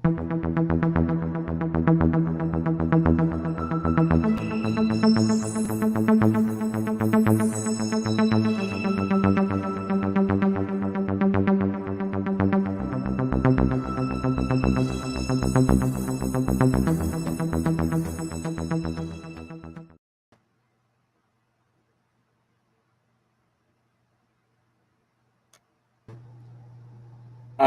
I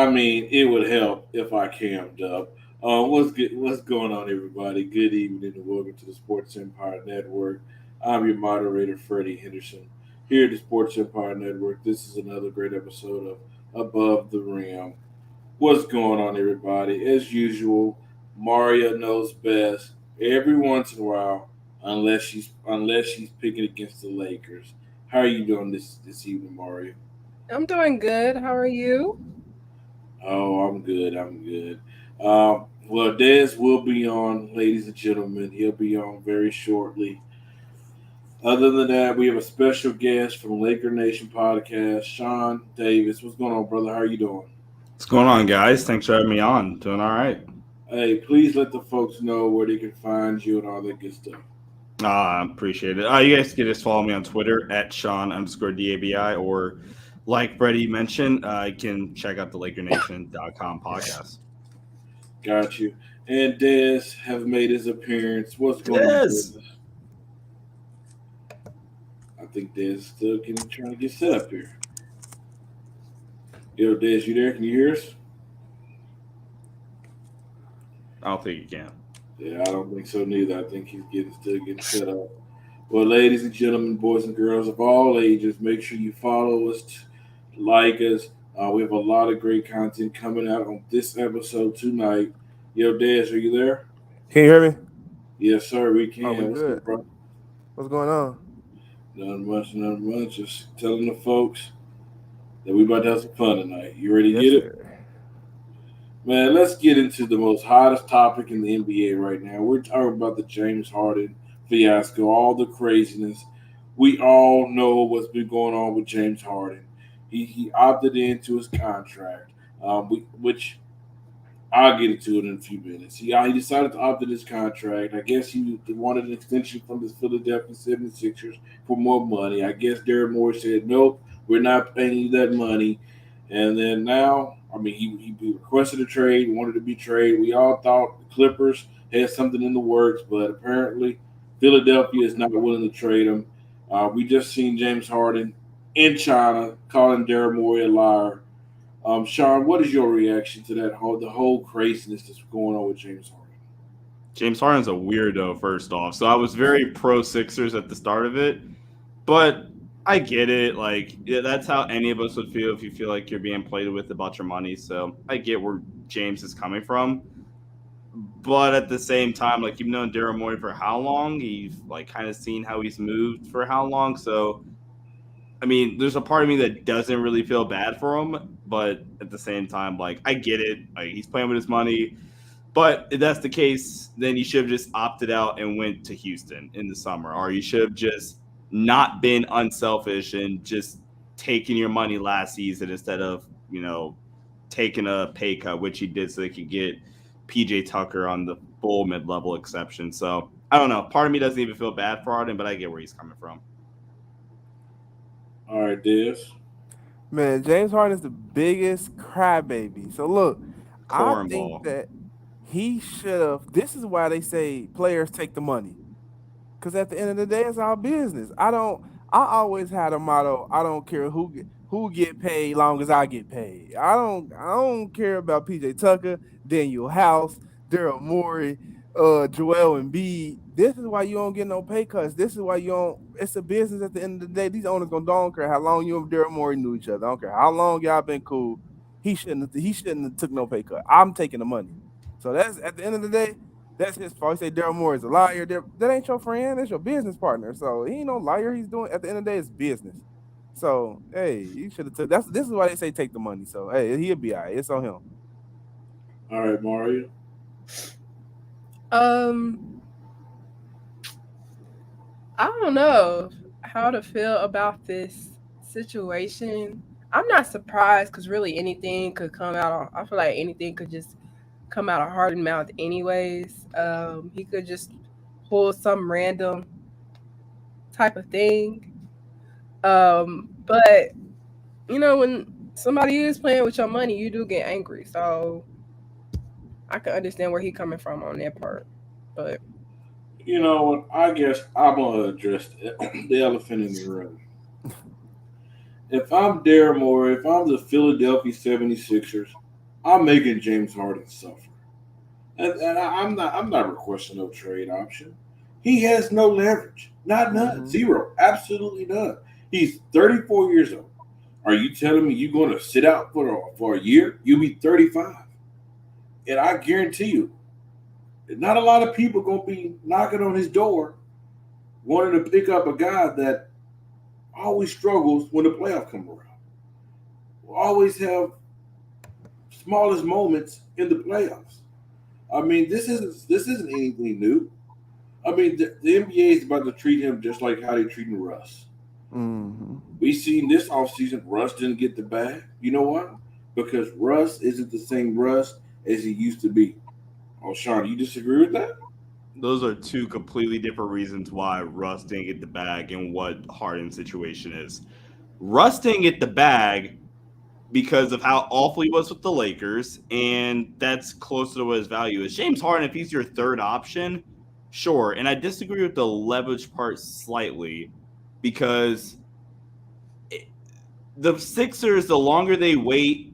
mean, it would help if I cammed up. What's good, what's going on, everybody? Good evening and welcome to the Sports Empire Network. I'm your moderator, Freddie Henderson. Here at the Sports Empire Network, this is another great episode of Above the Rim. What's going on, everybody? As usual, Maria knows best every once in a while, unless she's picking against the Lakers. How are you doing this evening, Maria? I'm doing good. How are you? Oh, I'm good. I'm good. Well, Dez will be on, ladies and gentlemen. He'll be on very shortly. Other than that, we have a special guest from Laker Nation podcast, Sean Davis. What's going on, brother? How are you doing? What's going on, guys? Thanks for having me on. Doing all right. Hey, please let the folks know where they can find you and all that good stuff. Appreciate it. You guys can just follow me on Twitter at Sean_DABI, or like Freddie mentioned, you can check out the LakerNation.com podcast. Got you. And Dez have made his appearance. What's going on, Yes. Dez? I think Dez is still trying to get set up here. Yo, Dez, you there? Can you hear us? I don't think you can. Yeah, I don't think so neither. I think he's still getting set up. Well, ladies and gentlemen, boys and girls of all ages, make sure you follow us, like us. We have a lot of great content coming out on this episode tonight. Yo, Dez, are you there? Can you hear me? Yes, sir, we Oh, we can. What's good. up, bro? What's going on? Nothing much, nothing much. Just telling the folks that we about to have some fun tonight. You ready to Yes, get it? sir. Man, let's get into the most hottest topic in the NBA right now. We're talking about the James Harden fiasco, all the craziness. We all know what's been going on with James Harden. He opted into his contract, which I'll get into it in a few minutes. He decided to opt in his contract. I guess he wanted an extension from the Philadelphia 76ers for more money. I guess Derek Moore said, nope, we're not paying you that money. And then now, I mean, he requested a trade, wanted to be traded. We all thought the Clippers had something in the works, but apparently Philadelphia is not willing to trade him. We just seen James Harden in China calling Derek Moore a liar. Sean, what is your reaction to the whole craziness that's going on with James Harden? James Harden's a weirdo, first off. So I was very pro Sixers at the start of it, but I get it. Like, yeah, that's how any of us would feel if you feel like you're being played with about your money. So I get where James is coming from. But at the same time, like, you've known Daryl Morey for how long? You've like kind of seen how he's moved for how long. So I mean, there's a part of me that doesn't really feel bad for him, but at the same time, like, I get it. Like, he's playing with his money. But if that's the case, then you should have just opted out and went to Houston in the summer, or you should have just not been unselfish and just taken your money last season instead of, taking a pay cut, which he did so they could get PJ Tucker on the full mid-level exception. So I don't know. Part of me doesn't even feel bad for Harden, but I get where he's coming from. All right, Dez. Man, James Harden is the biggest crybaby. So look, I think Cornball. that he should have. This is why they say players take the money. Because at the end of the day, it's our business. I don't. I always had a motto. I don't care who get paid, long as I get paid. I don't care about PJ Tucker, Daniel House, Daryl Morey, Joel Embiid. This is why you don't get no pay cuts. This is why you don't. It's a business. At the end of the day, these owners don't care how long you and Daryl Morey knew each other. I don't care how long y'all been cool. He shouldn't have took no pay cut. I'm taking the money. So that's at the end of the day. That's his fault. He say Daryl Moore is a liar. That ain't your friend. That's your business partner. So he ain't no liar. He's doing at the end of the day, it's business. So hey, you should have took. This is why they say take the money. So hey, he'll be all right. It's on him. All right, Mario. Um, I don't know how to feel about this situation. I'm not surprised because really anything could come out. I feel like anything could just come out of Harden mouth anyways. He could just pull some random type of thing. But when somebody is playing with your money, you do get angry. So I can understand where he coming from on that part. But You know what? I guess I'm gonna address the elephant in the room. If I'm Daryl Morey, if I'm the Philadelphia 76ers, I'm making James Harden suffer. I'm not requesting no trade option. He has no leverage. Not none. Mm-hmm. Zero. Absolutely none. He's 34 years old. Are you telling me you're going to sit out for a year? You'll be 35. And I guarantee you, not a lot of people going to be knocking on his door wanting to pick up a guy that always struggles when the playoffs come around. Will always have smallest moments in the playoffs. I mean, this isn't anything new. I mean, the NBA is about to treat him just like how they treating Russ. Mm-hmm. We seen this offseason, Russ didn't get the bag. You know what? Because Russ isn't the same Russ as he used to be. Oh, Sean, you disagree with that? Those are two completely different reasons why Russ didn't get the bag and what Harden's situation is. Russ didn't get the bag because of how awful he was with the Lakers, and that's closer to what his value is. James Harden, if he's your third option, sure. And I disagree with the leverage part slightly because the Sixers, the longer they wait,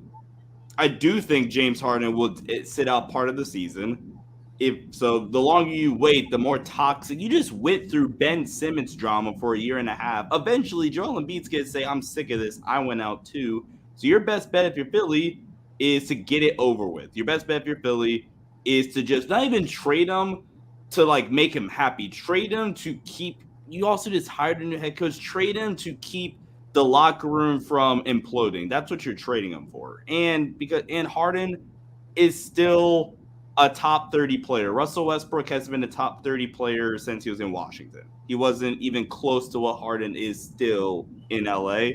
I do think James Harden will sit out part of the season. If so, the longer you wait, the more toxic. You just went through Ben Simmons drama for a year and a half. Eventually, Joel Embiid's gonna say, "I'm sick of this. I went out too." So your best bet if you're Philly is to get it over with. Your best bet if you're Philly is to just not even trade him to like make him happy. Trade him to keep. You also just hired a new head coach. Trade him to keep the locker room from imploding. That's what you're trading him for. And Harden is still a top 30 player. Russell Westbrook has been a top 30 player since he was in Washington. He wasn't even close to what Harden is still in LA.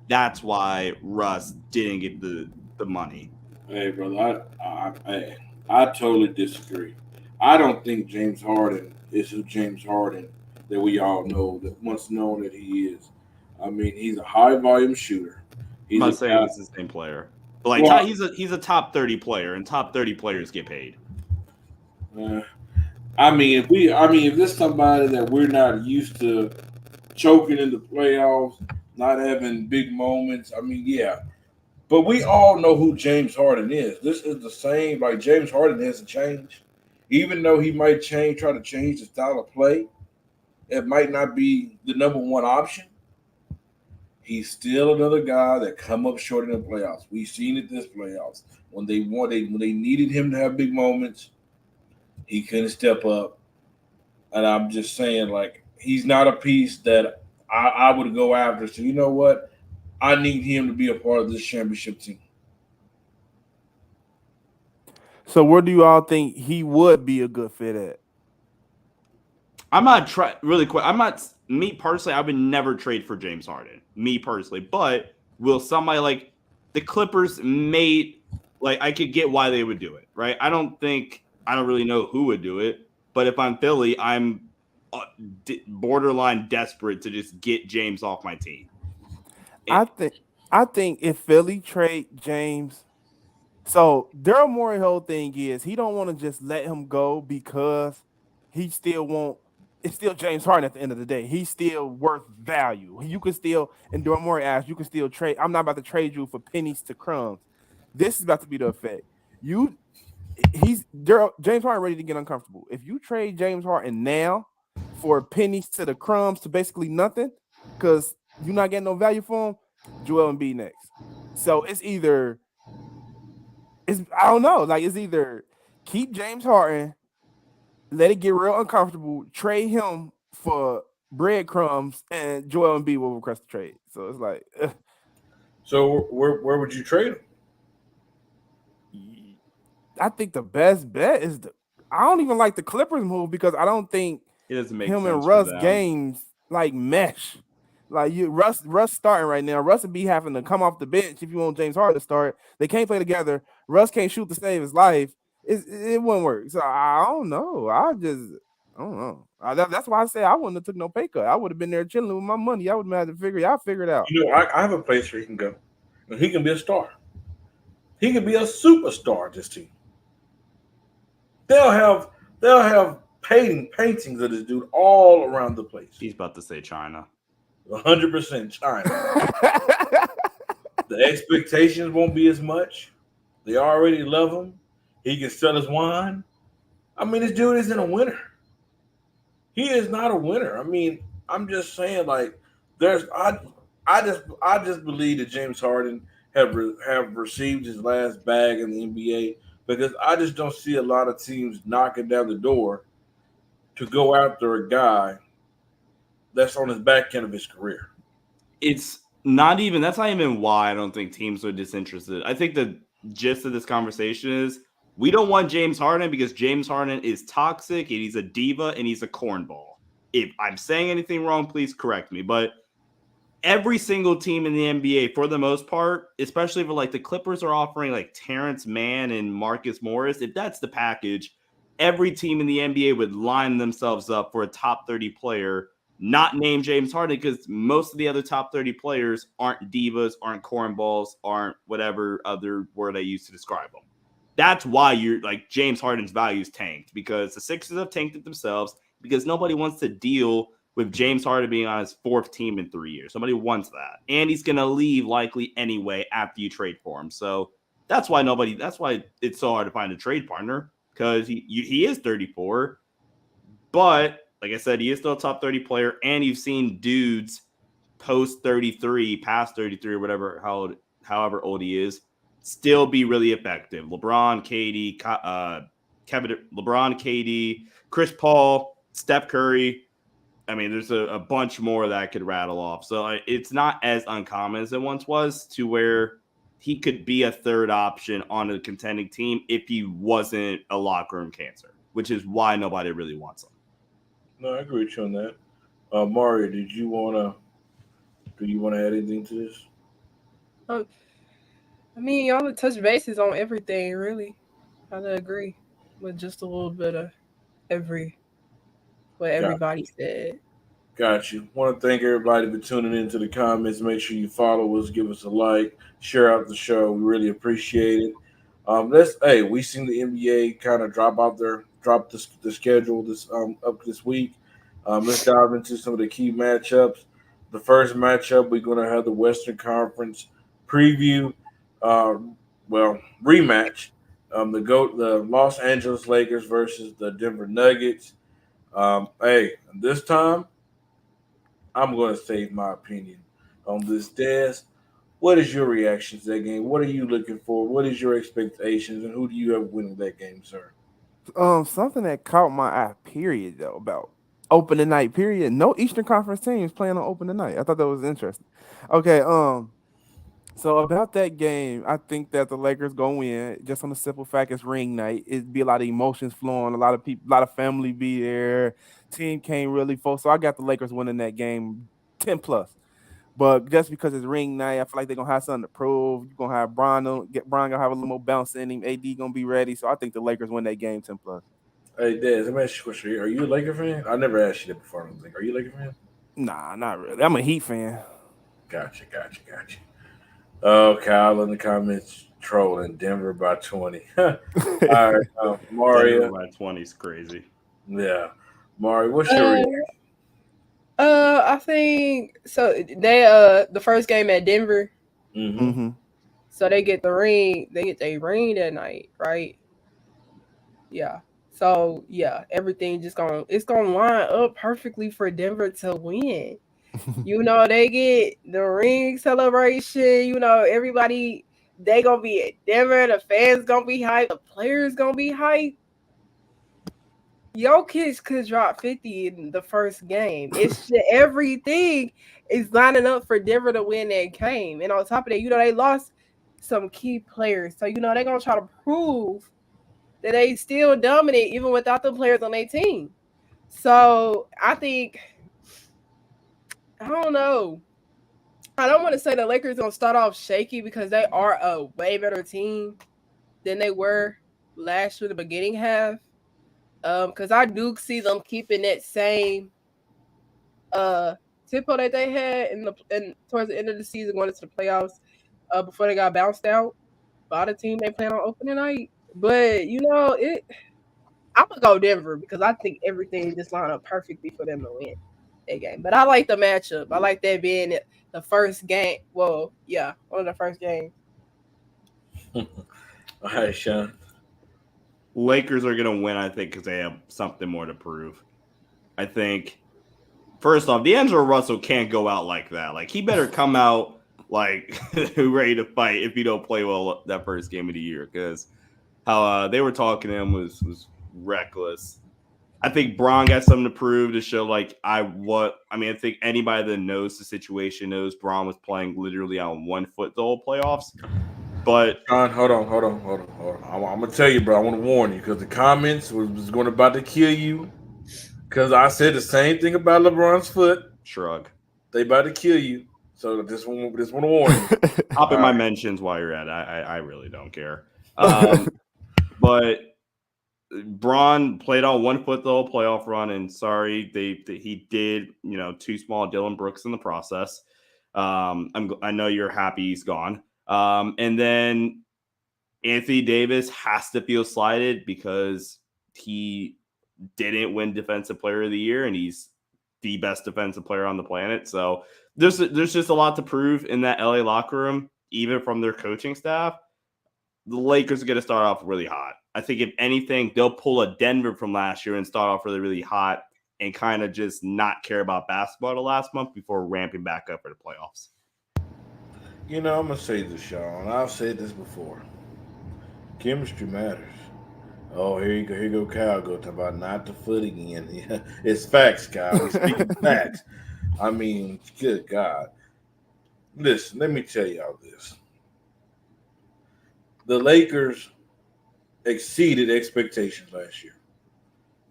That's why Russ didn't get the money. Hey, brother, I totally disagree. I don't think James Harden is the James Harden that we all know, that once known that he is. I mean, he's a high volume shooter. I'm He's a not saying guy. he's the same player. But like Well, he's a top 30 player, and top 30 players get paid. uh, if there's somebody that we're not used to choking in the playoffs, not having big moments, I mean, yeah. But we all know who James Harden is. This is the same. Like James Harden hasn't changed, even though he might try to change the style of play. It might not be the number one option. He's still another guy that come up short in the playoffs. We've seen it this playoffs when they needed him to have big moments, he couldn't step up. And I'm just saying, like, he's not a piece that I would go after. So you know what? I need him to be a part of this championship team. So where do you all think he would be a good fit at? I'm not really quick. I'm not me personally. I would never trade for James Harden. Me personally, but will somebody like the Clippers like I could get why they would do it, right? I don't really know who would do it, but if I'm Philly, I'm borderline desperate to just get James off my team. I think if Philly trade James, so Daryl Morey whole thing is he don't want to just let him go because he still won't. It's still James Harden at the end of the day. He's still worth value. You can still, and Daryl Morey asked, you can still trade. I'm not about to trade you for pennies to crumbs. This is about to be the effect. James Harden ready to get uncomfortable. If you trade James Harden now for pennies to the crumbs to basically nothing, because you're not getting no value for him, Joel Embiid next. So I don't know. Like it's either keep James Harden, let it get real uncomfortable, trade him for breadcrumbs, and Joel Embiid will request the trade. So it's like, So where would you trade him? I think the best bet is I don't even like the Clippers move because I don't think It doesn't make him sense and for Russ them. games like mesh. Like Russ starting right now. Russ would be having to come off the bench if you want James Harden to start. They can't play together. Russ can't shoot to save his life. it wouldn't work. So I don't know. I don't know. That's why I say I wouldn't have took no pay cut. I would have been there chilling with my money. I would have had to figure it out. I have a place where he can go, and he can be a star. He can be a superstar. This team. They'll have they'll have paintings of this dude all around the place. He's about to say China. 100% China. The expectations won't be as much. They already love him. He can sell his wine. I mean, this dude isn't a winner. He is not a winner. I mean, I'm just saying, like, there's I just believe that James Harden have received his last bag in the NBA because I just don't see a lot of teams knocking down the door to go after a guy that's on his back end of his career. That's not even why I don't think teams are disinterested. I think the gist of this conversation is we don't want James Harden because James Harden is toxic and he's a diva and he's a cornball. If I'm saying anything wrong, please correct me. But every single team in the NBA, for the most part, especially if like the Clippers are offering like Terrence Mann and Marcus Morris, if that's the package, every team in the NBA would line themselves up for a top 30 player, not named James Harden, because most of the other top 30 players aren't divas, aren't cornballs, aren't whatever other word I use to describe them. That's why you're like James Harden's values tanked, because the Sixers have tanked it themselves because nobody wants to deal with James Harden being on his fourth team in 3 years. Somebody wants that. And he's going to leave likely anyway after you trade for him. So that's why it's so hard to find a trade partner, because he is 34. But like I said, he is still a top 30 player. And you've seen dudes post 33, past 33 or whatever, however old he is, still be really effective. LeBron, KD, Chris Paul, Steph Curry. I mean, there's a bunch more that I could rattle off. So it's not as uncommon as it once was, to where he could be a third option on a contending team if he wasn't a locker room cancer, which is why nobody really wants him. No, I agree with you on that. Mario, do you want to add anything to this? Um, I mean, y'all have touched bases on everything, really. I agree with just a little bit of every what Got, everybody said. got you. Want to thank everybody for tuning into the comments. Make sure you follow us, give us a like, share out the show. We really appreciate it. We seen the NBA kind of drop the schedule this up this week. Let's dive into some of the key matchups. The first matchup, we're going to have the Western Conference preview, uh, rematch. The Los Angeles Lakers versus the Denver Nuggets. This time I'm going to save my opinion on this. Des, what is your reaction to that game? What are you looking for? What is your expectations, and who do you have winning that game, sir? Something that caught my eye, period, though, about opening night, period. No Eastern Conference teams playing on opening night. I thought that was interesting. Okay, so about that game, I think that the Lakers gonna win just on the simple fact it's ring night. It'd be a lot of emotions flowing, a lot of people, a lot of family be there. Team came really full, so I got the Lakers winning that game 10 plus. But just because it's ring night, I feel like they're gonna have something to prove. You're gonna have Brian gonna have a little more bounce in him. AD gonna be ready, so I think the Lakers win that game 10 plus. Hey, Des, let me ask you a question. Are you a Laker fan? I never asked you that before. I don't think. Are you a Laker fan? Nah, not really. I'm a Heat fan. Gotcha. Oh, Kyle in the comments trolling Denver by 20. All right, Mario. Denver by 20 is crazy. Yeah, Mario. What's your reaction? I think so. They the first game at Denver, Mm-hmm. so they get the ring. They get a ring that night, right? Yeah. So yeah, everything it's gonna line up perfectly for Denver to win. They get the ring celebration. Everybody they gonna be at Denver. The fans gonna be hyped. The players gonna be hyped. Jokic could drop 50 in the first game. It's just, everything is lining up for Denver to win that game. And on top of that, they lost some key players. So, they're going to try to prove that they still dominate even without the players on their team. So, I don't know. I don't want to say the Lakers going to start off shaky because they are a way better team than they were last year, the beginning half. Because I do see them keeping that same uh tempo that they had in towards the end of the season, going into the playoffs. Before they got bounced out by the team they plan on opening night. But I'm gonna go Denver because I think everything just lined up perfectly for them to win that game. But I like the matchup. I like that being the first game. Well, yeah, one of the first games. All right, Sean. Lakers are going to win, I think, because they have something more to prove. I think, first off, D'Angelo Russell can't go out like that. Like, he better come out like ready to fight if he don't play well that first game of the year, because how they were talking to him was reckless. I think Braun got something to prove to show I think anybody that knows the situation knows Braun was playing literally on 1 foot the whole playoffs. But Sean, hold on. I'm gonna tell you, bro. I want to warn you because the comments was going about to kill you. Because I said the same thing about LeBron's foot. shrug. They about to kill you. So just want to warn you. Hop in All my right. mentions while you're at it. I really don't care. But Braun played on 1 foot the whole playoff run, and sorry, he did too small Dylan Brooks in the process. I know you're happy he's gone. And then Anthony Davis has to feel slighted because he didn't win Defensive Player of the Year, and he's the best defensive player on the planet. So there's just a lot to prove in that LA locker room, even from their coaching staff. The Lakers are going to start off really hot. I think if anything, they'll pull a Denver from last year and start off really, really hot and kind of just not care about basketball the last month before ramping back up for the playoffs. I'm gonna say this, Sean. I've said this before. Chemistry matters. Oh, here you go. Here you go, Kyle. Go talk about not the foot again. Yeah, it's facts, Kyle. We're speaking facts. I mean, good God. Listen, let me tell y'all this. The Lakers exceeded expectations last year.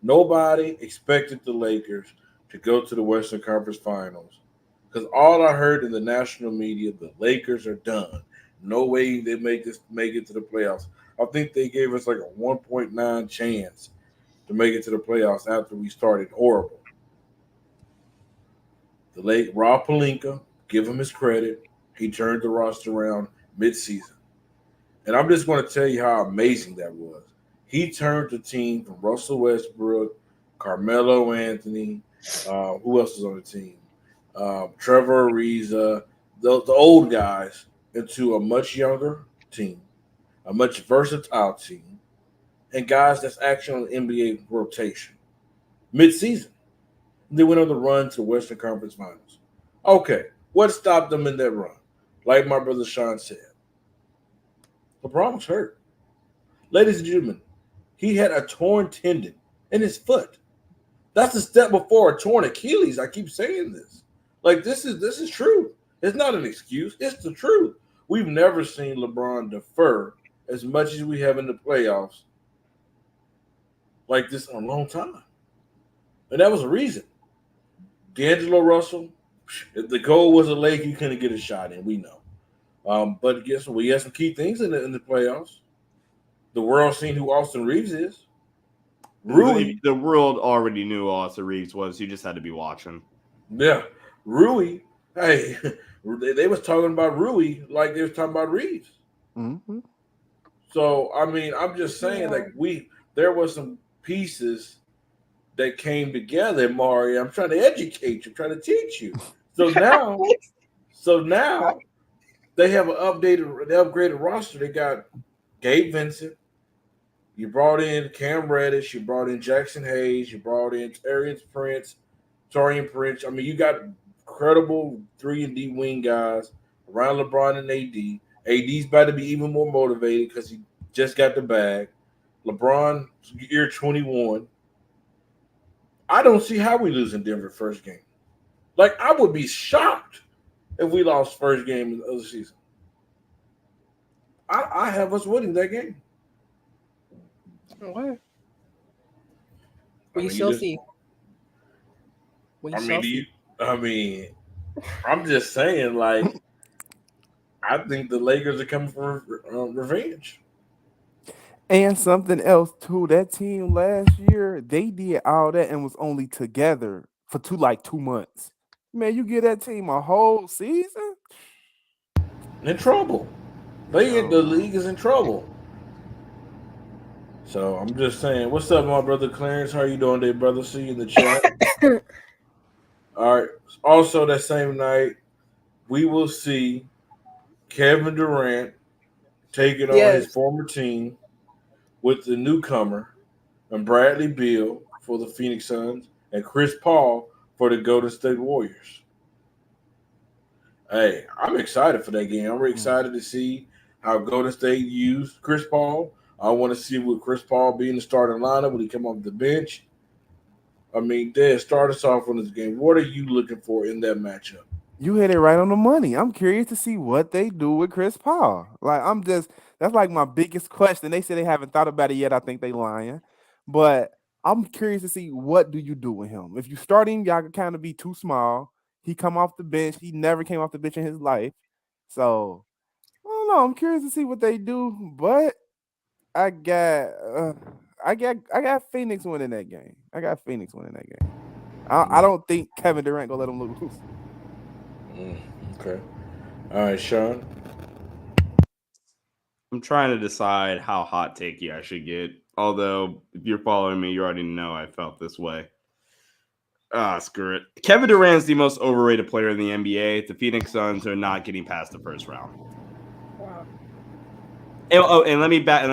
Nobody expected the Lakers to go to the Western Conference Finals because all I heard in the national media, the Lakers are done. No way they make it to the playoffs. I think they gave us like a 1.9 chance to make it to the playoffs after we started horrible. The late Rob Pelinka, give him his credit. He turned the roster around mid-season. And I'm just going to tell you how amazing that was. He turned the team from Russell Westbrook, Carmelo Anthony, who else was on the team? Trevor Ariza, the old guys, into a much younger team, a much versatile team, and guys that's actually on the NBA rotation mid-season. They went on the run to the Western Conference Finals. Okay, what stopped them in that run? Like my brother Sean said, LeBron was hurt. Ladies and gentlemen, he had a torn tendon in his foot. That's a step before a torn Achilles. I keep saying this. Like this is true. It's not an excuse. It's the truth. We've never seen LeBron defer as much as we have in the playoffs like this in a long time. And that was a reason. D'Angelo Russell, if the goal was a Lake, you couldn't get a shot in. We know. But guess what? We had some key things in the playoffs. The world seen who Austin Reeves is. Rui. The world already knew who Austin Reeves was. You just had to be watching. Yeah. Rui. Hey, they was talking about Rui like they was talking about Reeves. Mm-hmm. So, I mean, I'm just saying, like, there was some pieces that came together, Mari. I'm trying to educate you, trying to teach you. So now they have an upgraded roster. They got Gabe Vincent. You brought in Cam Reddish. You brought in Jackson Hayes. You brought in Torian Prince. I mean, you got credible 3-and-D wing guys around LeBron and AD. AD's about to be even more motivated because he just got the bag. LeBron, year 21. I don't see how we lose in Denver first game. Like, I would be shocked if we lost first game of the season. I have us winning that game. What? I We mean, shall see. We shall see. I'm just saying, like, I think the Lakers are coming for revenge. And something else too. That team last year, they did all that and was only together for 2 months. Man, you give that team a whole season? In trouble. The Yo. league is in trouble. So I'm just saying, what's up, my brother Clarence? How you doing today, brother? See you in the chat. All right. Also, that same night, we will see Kevin Durant taking on his Yes. former team with the newcomer and Bradley Beal for the Phoenix Suns and Chris Paul for the Golden State Warriors. Hey, I'm excited for that game. I'm really Mm. excited to see how Golden State used Chris Paul. I want to see what Chris Paul be in the starting lineup when he come off the bench. I mean, Dad, start us off on this game. What are you looking for in that matchup? You hit it right on the money. I'm curious to see what they do with Chris Paul. That's like my biggest question. They say they haven't thought about it yet. I think they lying. But I'm curious to see what do you do with him. If you start him, y'all can kind of be too small. He come off the bench. He never came off the bench in his life. So I don't know. I'm curious to see what they do. But I got I got Phoenix winning that game. I got Phoenix winning that game. I don't think Kevin Durant gonna let them lose. Mm, okay. All right, Sean. I'm trying to decide how hot takey I should get. Although, if you're following me, you already know I felt this way. Screw it. Kevin Durant's the most overrated player in the NBA. The Phoenix Suns are not getting past the first round. Wow. And let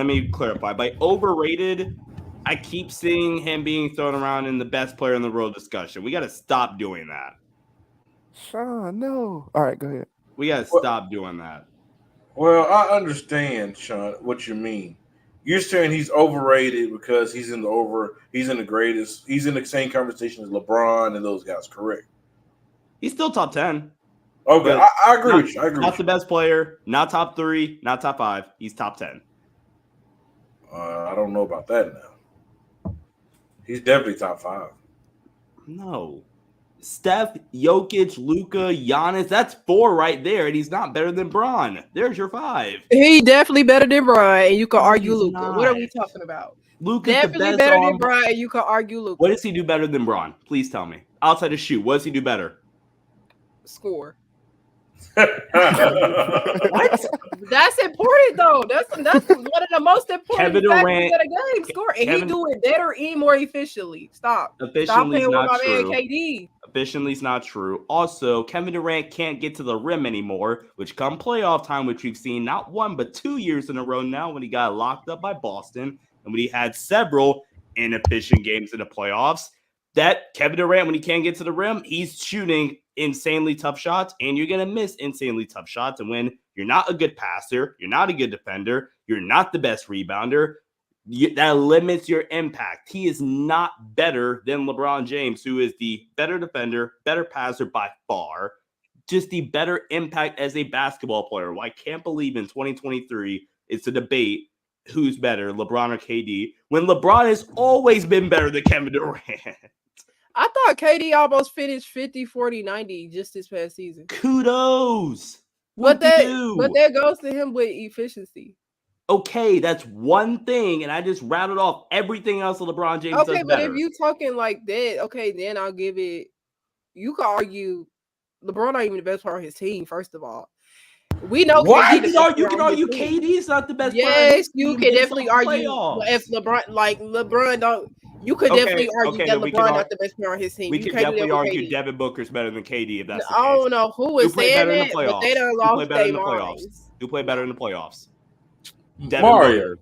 me clarify. By overrated, I keep seeing him being thrown around in the best player in the world discussion. We got to stop doing that. Sean, no. All right, go ahead. We got to Well, stop doing that. well, I understand, Sean, what you mean. You're saying he's overrated because he's in the greatest, he's in the same conversation as LeBron and those guys, correct? He's still top 10. Okay, But I agree with you. I agree not with the you. best player, not top 3, not top 5. He's top 10. I don't know about that now. He's definitely top five. No. Steph, Jokic, Luka, Giannis, that's 4 right there, and he's not better than Braun. There's your 5. He definitely better than Brian, and you can No, argue he's Luca. What are we not. talking about? Luka's the Definitely best better on. than Brian, and you can argue Luca. What does he do better than Braun? Please tell me. Outside of shoot, what does he do better? Score. What? That's important though. That's one of the most important Kevin factors Durant. of the game. Score, and he do it better and more efficiently. Stop Efficiently is playing with not my man true. KD. Efficiently is not true. Also, Kevin Durant can't get to the rim anymore, which come playoff time, which we've seen not 1 but 2 years in a row now when he got locked up by Boston and when he had several inefficient games in the playoffs. That Kevin Durant, when he can't get to the rim, he's shooting insanely tough shots, and you're going to miss insanely tough shots. And when you're not a good passer, you're not a good defender, you're not the best rebounder, that limits your impact. He is not better than LeBron James, who is the better defender, better passer by far, just the better impact as a basketball player. Well, I can't believe in 2023 it's a debate who's better, LeBron or KD, when LeBron has always been better than Kevin Durant. I thought KD almost finished 50, 40, 90 just this past season. Kudos. But that goes to him with efficiency. Okay, that's one thing, and I just rattled off everything else that LeBron James does better. But if you talking like that, okay, then I'll give it. You could argue LeBron not even the best player on his team. First of all, we know what? KD You can argue KD is not the best player. Yes, you can definitely argue. If LeBron don't. You could definitely argue that LeBron not the best player on his team. We could definitely argue Devin Booker's better than KD if that's the case. I don't know who is saying that, but they done lost their minds. Who played better in the playoffs? Mario.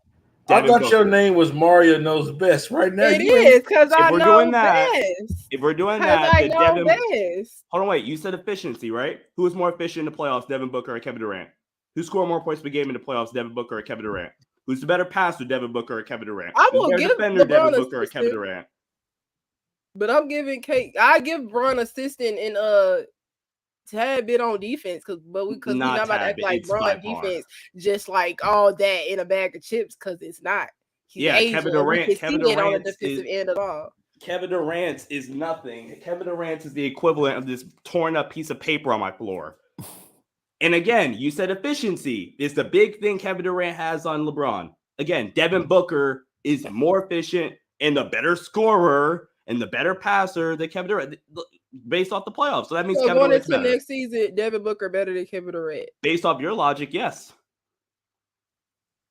I thought your name was Mario Knows Best. Right now, it is because I know best. If we're doing that, I know best. Hold on, wait. You said efficiency, right? Who was more efficient in the playoffs, Devin Booker or Kevin Durant? Who scored more points per game in the playoffs, Devin Booker or Kevin Durant? Who's the better passer, Devin Booker or Kevin Durant? I will give defender, Devin Booker or Kevin Durant. But I'm giving I give Bron assistant and tad bit on defense because we not about to act like Bron defense just like all that in a bag of chips because it's not. Kevin Durant. Kevin Durant on the defensive end at all. Kevin Durant is nothing. Kevin Durant is the equivalent of this torn up piece of paper on my floor. And again, you said efficiency is the big thing Kevin Durant has on LeBron. Again, Devin Booker is more efficient and the better scorer and the better passer than Kevin Durant based off the playoffs. So that means So Kevin going Durant's into better. next season, Devin Booker better than Kevin Durant. Based off your logic, yes.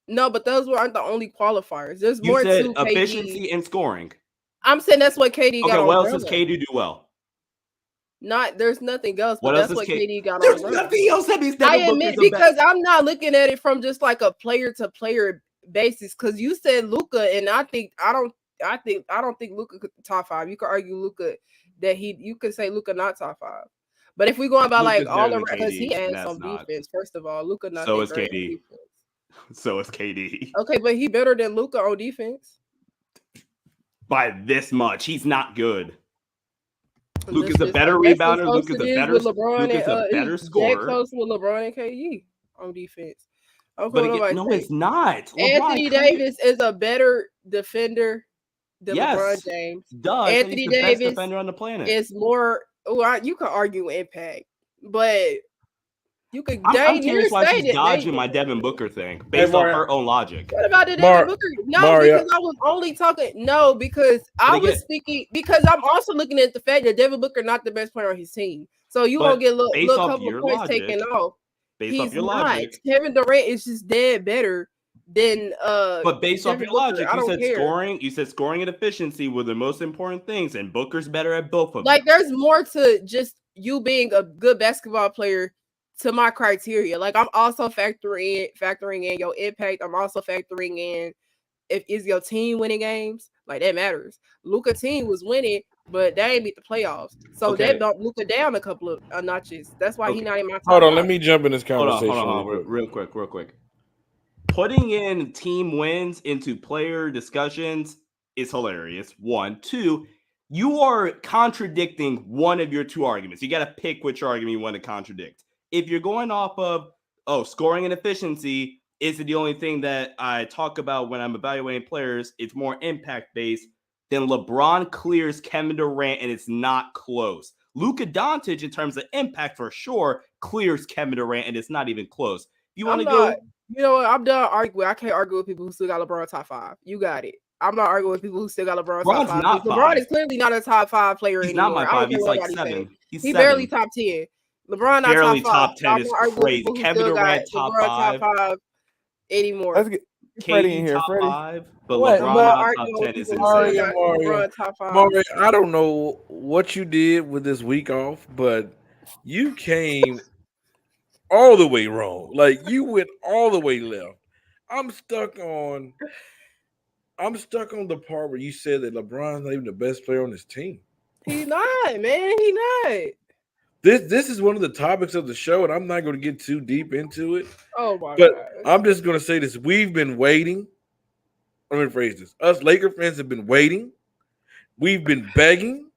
No, but those aren't the only qualifiers. There's You more said to KD. efficiency and scoring. I'm saying that's what KD got Okay, on what else Breana. does KD do well? There's nothing else, but What else that's does what KD got There's on Breana. nothing else that means I Devin admit, Booker's because I'm not looking at it from just like a player to player basis. Because you said Luka, and I don't think Luka could top 5. You could argue Luka that you could say Luka not top 5. But if we going by like Luka's all better the than because KD, he and has that's some not. defense. First of all, Luka not So that is great on KD. defense. So is KD. Okay, but he better than Luka on defense. By this much, he's not good. And Luka's a just better like, that's as rebounder. close Luka's it a is better. with LeBron Luka's a and better that scorer. close with LeBron and KD on defense. Okay, But what again, do I no, say? it's not. Anthony Davis is a better defender than LeBron Yes. James. Duh, I said he's Anthony the best Davis defender on the planet. is more. You can argue impact, but you could. I'm curious why she's dodging my Devin Booker thing based on her own logic. What about the Devin Booker? No, Mario. because I was only talking. No, because I was speaking. Because I'm also looking at the fact that Devin Booker not the best player on his team. So you won't get a little couple of points taken off. Based off your logic, Kevin Durant is just dead better than But based off your logic, you said care. scoring. You said scoring and efficiency were the most important things, and Booker's better at both of them. Like there's more to just you being a good basketball player to my criteria. Like I'm also factoring in your impact. I'm also factoring in if is your team winning games. Like that matters. Luka team was winning, but they ain't beat the playoffs. So that bumped Luka down a couple of notches. That's why he's not in my top. Hold on, let me jump in this conversation. Hold on. Real quick. Putting in team wins into player discussions is hilarious. 1, 2, you are contradicting one of your two arguments. You got to pick which argument you want to contradict. If you're going off of, scoring and efficiency isn't the only thing that I talk about when I'm evaluating players, it's more impact-based, then LeBron clears Kevin Durant, and it's not close. Luka Doncic, in terms of impact for sure, clears Kevin Durant, and it's not even close. You want to go? You know what? I'm done arguing. I can't argue with people who still got LeBron top 5. You got it. I'm not arguing with people who still got LeBron top 5. Not LeBron is clearly not a top 5 player He's anymore. Not my 5. He's like 7. He's barely top 10. LeBron not barely top 10 is crazy. Kevin Durant top 5 anymore. Let's get Freddie in here. Top Freddie. 5, but LeBron not top 10 is insane. Mario, I don't know what you did with this week off, but you came all the way wrong. Like you went all the way left. I'm stuck on the part where you said that LeBron's not even the best player on his team. He's not, man. He's not. This is one of the topics of the show, and I'm not going to get too deep into it. Oh my God. I'm just going to say this. We've been waiting. Let me rephrase this. Us Laker fans have been waiting. We've been begging.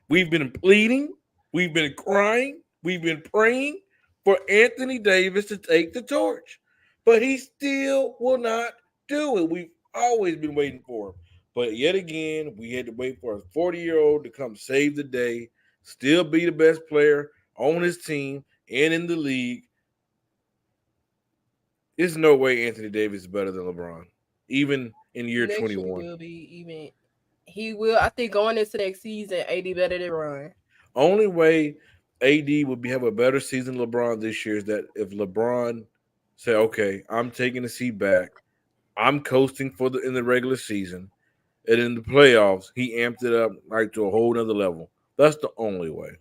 We've been pleading. We've been crying. We've been praying for Anthony Davis to take the torch. But he still will not do it. We've always been waiting for him. But yet again, we had to wait for a 40-year-old to come save the day, still be the best player on his team and in the league. There's no way Anthony Davis is better than LeBron, even in year 21. He will. I think going into next season, AD better than Ron. Only way AD would have a better season than LeBron this year is that if LeBron say, okay, I'm taking a seat back, I'm coasting in the regular season, and in the playoffs, he amped it up like to a whole nother level. That's the only way.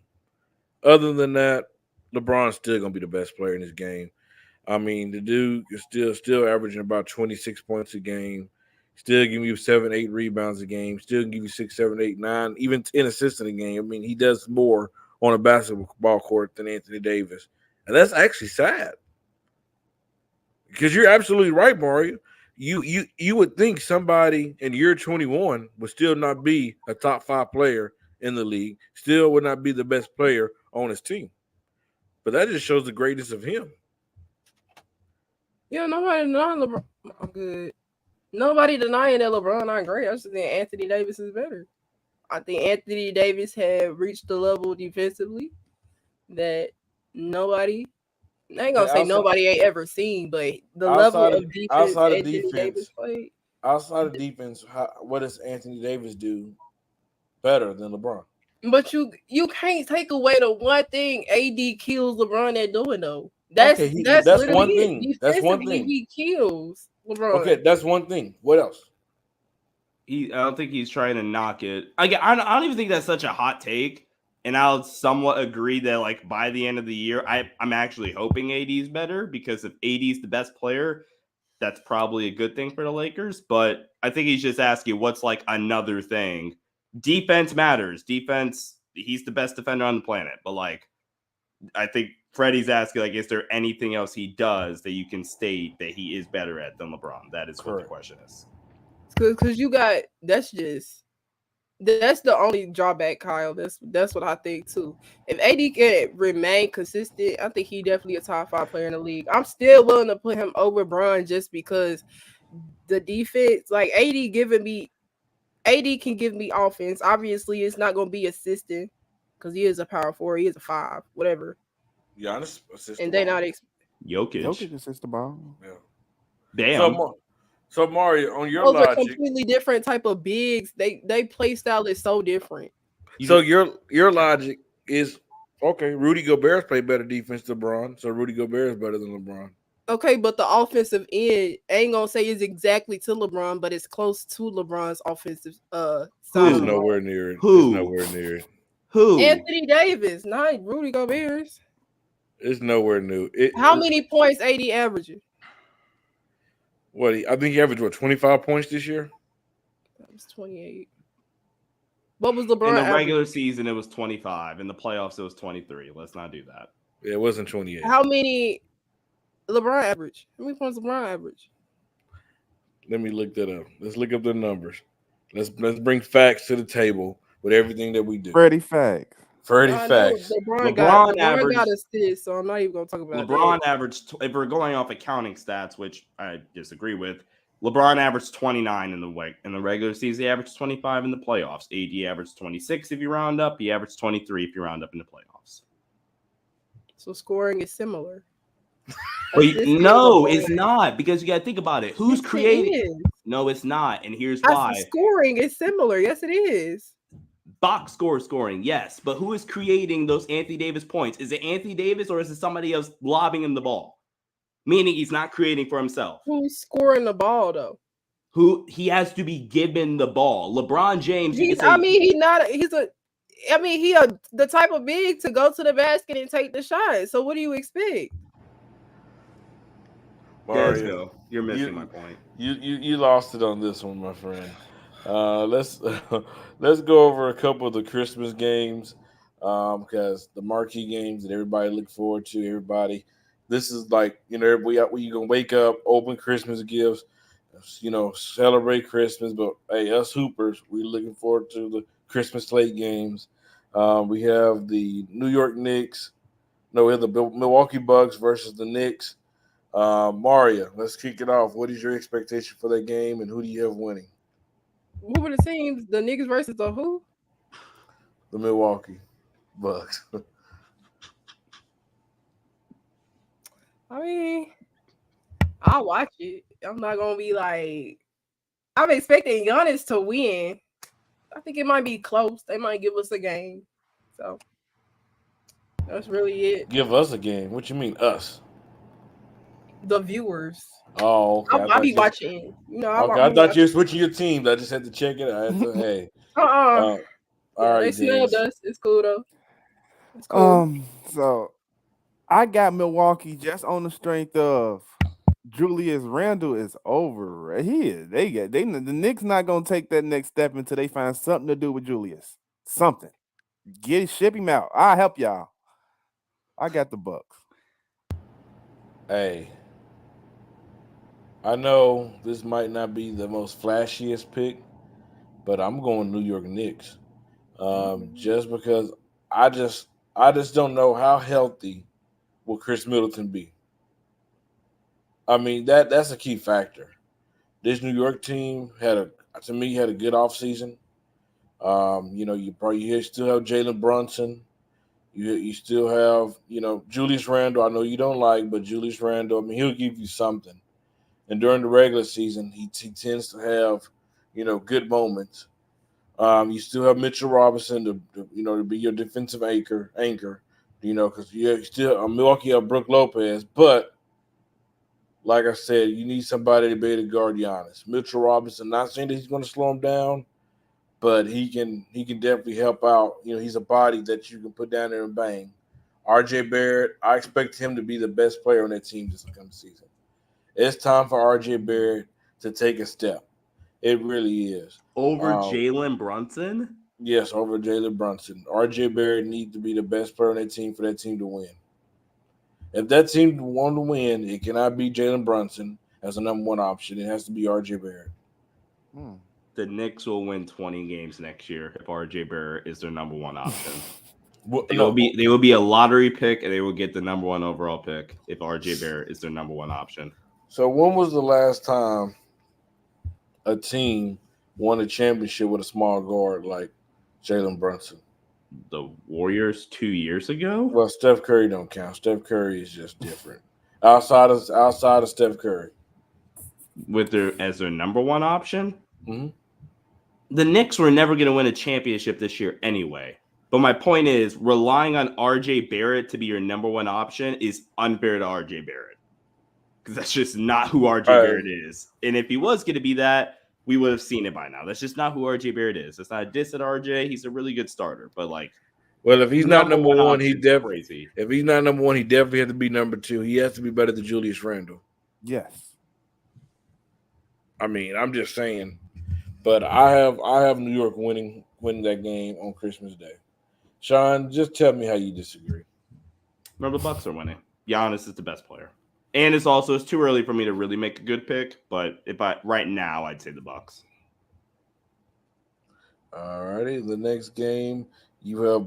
Other than that, LeBron's still going to be the best player in this game. I mean, the dude is still averaging about 26 points a game, still giving you 7, 8 rebounds a game, still give you 6, 7, 8, 9, even 10 assists in a game. I mean, he does more on a basketball court than Anthony Davis. And that's actually sad. Because you're absolutely right, Mario. You would think somebody in year 21 would still not be a top 5 player in the league, still would not be the best player on his team. But that just shows the greatness of him. Yeah, nobody denying LeBron. I'm good. Nobody denying that LeBron not great. I just think Anthony Davis is better. I think Anthony Davis had reached the level defensively that nobody I ain't And gonna say nobody ain't ever seen, but the level outside of of defense outside of Anthony Davis defense, played. what does Anthony Davis do better than LeBron? But you can't take away the one thing AD kills LeBron at doing though. Okay, That's that's literally one it. thing. That's one Defensively, thing. he kills Okay, LeBron. that's one thing. What else? I don't think he's trying to knock it. I don't even think that's such a hot take. And I'll somewhat agree that like by the end of the year, I'm actually hoping AD's better because if AD's the best player, that's probably a good thing for the Lakers. But I think he's just asking what's like another thing. Defense matters. Defense, he's the best defender on the planet. But like, I think Freddie's asking like, is there anything else he does that you can state that he is better at than LeBron? That is what the question is. Because you got that's the only drawback, Kyle. That's what I think too. If AD can remain consistent, I think he definitely a top 5 player in the league. I'm still willing to put him over Bron just because the defense, like AD can give me offense. Obviously, it's not gonna be assistant because he is a power forward. He is a 5, whatever. Giannis assists And the they ball. not Jokic. assists the ball. Yeah. Damn. So Mario, on your those are logic, completely different type of bigs. They play style is so different. so your logic is okay. Rudy Gobert's played better defense than LeBron, so Rudy Gobert is better than LeBron. Okay, but the offensive end I ain't gonna say is exactly to LeBron, but it's close to LeBron's offensive side It's of the ball. nowhere near it. Who? It's nowhere near it. Who? Anthony Davis, not Rudy Gobert. It's nowhere near How many points AD averaging? I think he averaged 25 points this year. That was 28. What was In LeBron the average? regular season, it was 25. In the playoffs, it was 23. Let's not do that. Yeah, it wasn't 28. How many LeBron average? How many points LeBron average? Let me look that up. Let's look up the numbers. Let's bring facts to the table with everything that we do. Freddie facts. Freddie I know facts. LeBron LeBron got averaged- assists, so I'm not even gonna talk about LeBron that. averaged, if we're going off accounting stats, which I disagree with, LeBron averaged 29 in the regular season. He averaged 25 in the playoffs. AD averaged 26 if you round up. He averaged 23 if you round up in the playoffs. So scoring is similar. But no, it's not, because you got to think about it. Who's creating? No, it's not. And here's why. Scoring is similar. Yes, it is. Box score scoring, yes. But who is creating those Anthony Davis points? Is it Anthony Davis or is it somebody else lobbing him the ball? Meaning he's not creating for himself. Who's scoring the ball, though? Who he has to be given the ball. LeBron James, he the type of big to go to the basket and take the shot. So what do you expect? Mario, you're missing my point. You lost it on this one, my friend. Let's go over a couple of the Christmas games because the marquee games that everybody look forward to. Everybody, this is like you gonna wake up, open Christmas gifts, celebrate Christmas. But hey, us Hoopers, we're looking forward to the Christmas slate games. We have the New York Knicks. No, we have the Milwaukee Bucks versus the Knicks. Mario, let's kick it off. What is your expectation for that game, and who do you have winning? Who were the teams? The Knicks versus the who? The Milwaukee Bucks. I mean, I'll watch it. I'm not gonna be like I'm expecting Giannis to win. I think it might be close. They might give us a game. So that's really it. Give us a game. What you mean, us? The viewers. Oh, okay. I'll be watching. I thought you were switching your teams. I just had to check it. I said, hey. All right, they snubbed us. It's cool though. It's cool. So I got Milwaukee just on the strength of Julius Randle is over. The Knicks not gonna take that next step until they find something to do with Julius. Something. Ship him out. I'll help y'all. I got the Bucks. Hey. I know this might not be the most flashiest pick, but I'm going New York Knicks. Just because I just don't know how healthy will Chris Middleton be. I mean, that's a key factor. This New York team had a good offseason. You still have Jaylen Brunson. You still have, Julius Randle. I know you don't like, but Julius Randle, I mean, he'll give you something. And during the regular season, he tends to have, good moments. You still have Mitchell Robinson to be your defensive anchor, because you still Milwaukee have Brook Lopez, but like I said, you need somebody to be able to guard Giannis. Mitchell Robinson, not saying that he's going to slow him down, but he can definitely help out. He's a body that you can put down there and bang. RJ Barrett, I expect him to be the best player on that team this coming season. It's time for RJ Barrett to take a step. It really is. Over Jaylen Brunson? Yes, over Jaylen Brunson. RJ Barrett needs to be the best player on that team for that team to win. If that team wants to win, it cannot be Jaylen Brunson as a number one option. It has to be RJ Barrett. The Knicks will win 20 games next year if RJ Barrett is their number one option. They will be a lottery pick, and they will get the number one overall pick if RJ Barrett is their number one option. So when was the last time a team won a championship with a small guard like Jaylen Brunson? The Warriors 2 years ago? Well, Steph Curry don't count. Steph Curry is just different. Outside of Steph Curry, as their number one option, mm-hmm. The Knicks were never going to win a championship this year anyway. But my point is, relying on RJ Barrett to be your number one option is unfair to RJ Barrett, because that's just not who RJ Barrett is. And if he was going to be that, we would have seen it by now. That's just not who RJ Barrett is. It's not a diss at RJ. He's a really good starter, but if he's not number one, he definitely crazy. If he's not number one, he definitely has to be number two. He has to be better than Julius Randle. Yes. I mean, I'm just saying, but I have New York winning that game on Christmas Day. Sean, just tell me how you disagree. Remember, the Bucks are winning. Giannis is the best player. And it's too early for me to really make a good pick, but right now, I'd say the Bucks. All righty, the next game you have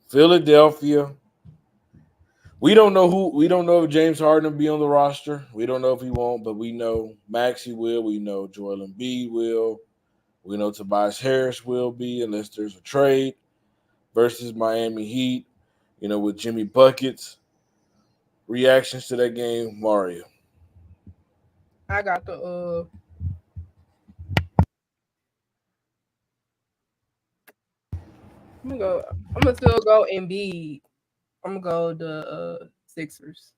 Philadelphia. We don't know if James Harden will be on the roster. We don't know if he won't, but we know Maxey will. We know Joel Embiid will. We know Tobias Harris will be, unless there's a trade, versus Miami Heat, with Jimmy Buckets. Reactions to that game, Mario. I got the I'm gonna still go Embiid. I'm gonna go the Sixers.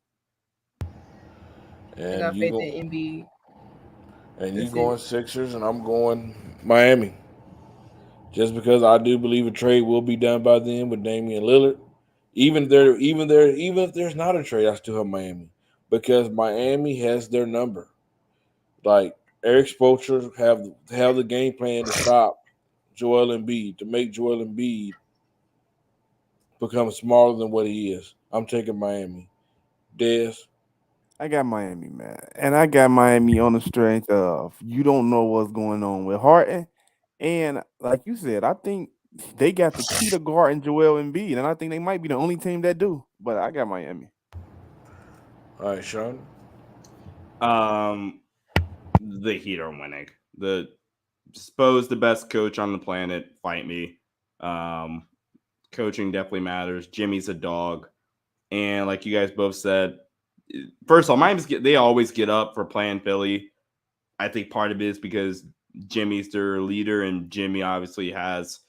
And I got faith in Embiid. And you going Sixers, and I'm going Miami. Just because I do believe a trade will be done by then with Damian Lillard. Even if there's not a trade, I still have Miami, because Miami has their number. Like Eric Spoelstra have the game plan to stop Joel Embiid, to make Joel Embiid become smaller than what he is. I'm taking Miami. Dez? I got Miami, man. And I got Miami on the strength of you don't know what's going on with Harden. And like you said, I think they got the key to guarding Joel Embiid, and I think they might be the only team that do. But I got Miami. All right, Sean? The Heat are winning. The best coach on the planet. Fight me. Coaching definitely matters. Jimmy's a dog. And like you guys both said, first of all, they always get up for playing Philly. I think part of it is because Jimmy's their leader, and Jimmy obviously has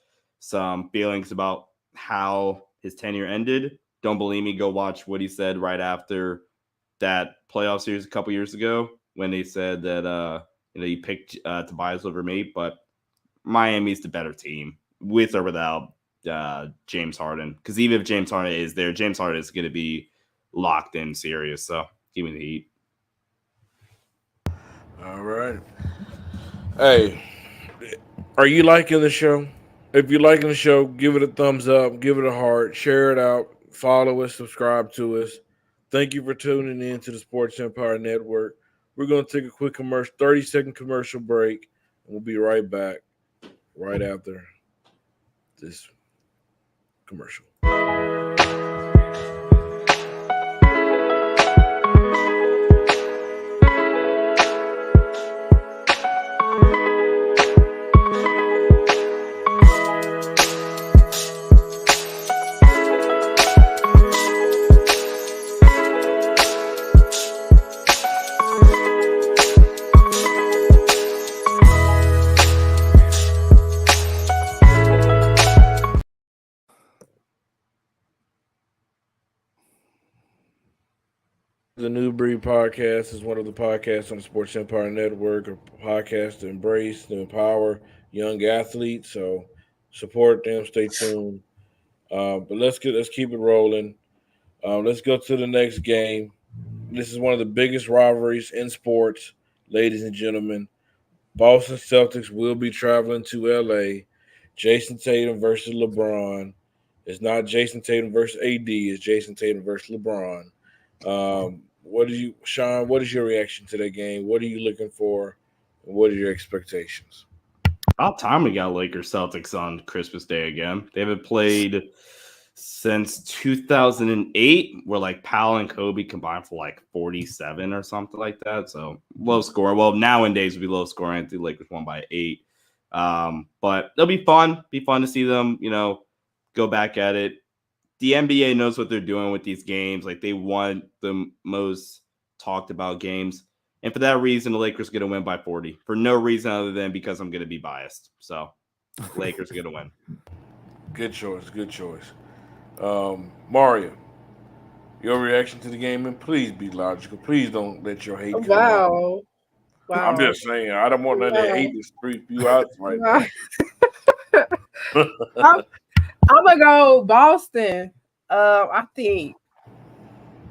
some feelings about how his tenure ended. Don't believe me? Go watch what he said right after that playoff series a couple years ago, when they said that he picked Tobias over me. But Miami's the better team, with or without James Harden. Because even if James Harden is there, James Harden is going to be locked in serious. So give me the Heat. All right. Hey, are you liking the show? If you're liking the show, give it a thumbs up, give it a heart, share it out, follow us, subscribe to us. Thank you for tuning in to the Sports Empire Network. We're going to take a quick 30-second commercial break, and we'll be right back right after this commercial. The New Breed Podcast is one of the podcasts on the Sports Empire Network, a podcast to embrace, to empower young athletes. So support them, stay tuned. But let's keep it rolling. Let's go to the next game. This is one of the biggest rivalries in sports, ladies and gentlemen. Boston Celtics will be traveling to LA. Jason Tatum versus LeBron. It's not Jason Tatum versus AD. It's Jason Tatum versus LeBron. What do you, Sean? What is your reaction to that game? What are you looking for? And what are your expectations? About time we got Lakers Celtics on Christmas Day again. They haven't played since 2008, where like Powell and Kobe combined for like 47 or something like that. So low score. Well, nowadays would be low scoring. I think the Lakers won by 8. But it'll be fun. Be fun to see them, go back at it. The NBA knows what they're doing with these games. Like they want the most talked about games. And for that reason, the Lakers are going to win by 40 for no reason other than because I'm going to be biased. So Lakers are going to win. Good choice. Good choice. Mario, your reaction to the game, and please be logical. Please don't let your hate come out. Wow. I'm Wow. just saying, I don't want none of that Wow. hate to street you out right Wow. now. I'm, I'm gonna go Boston. I think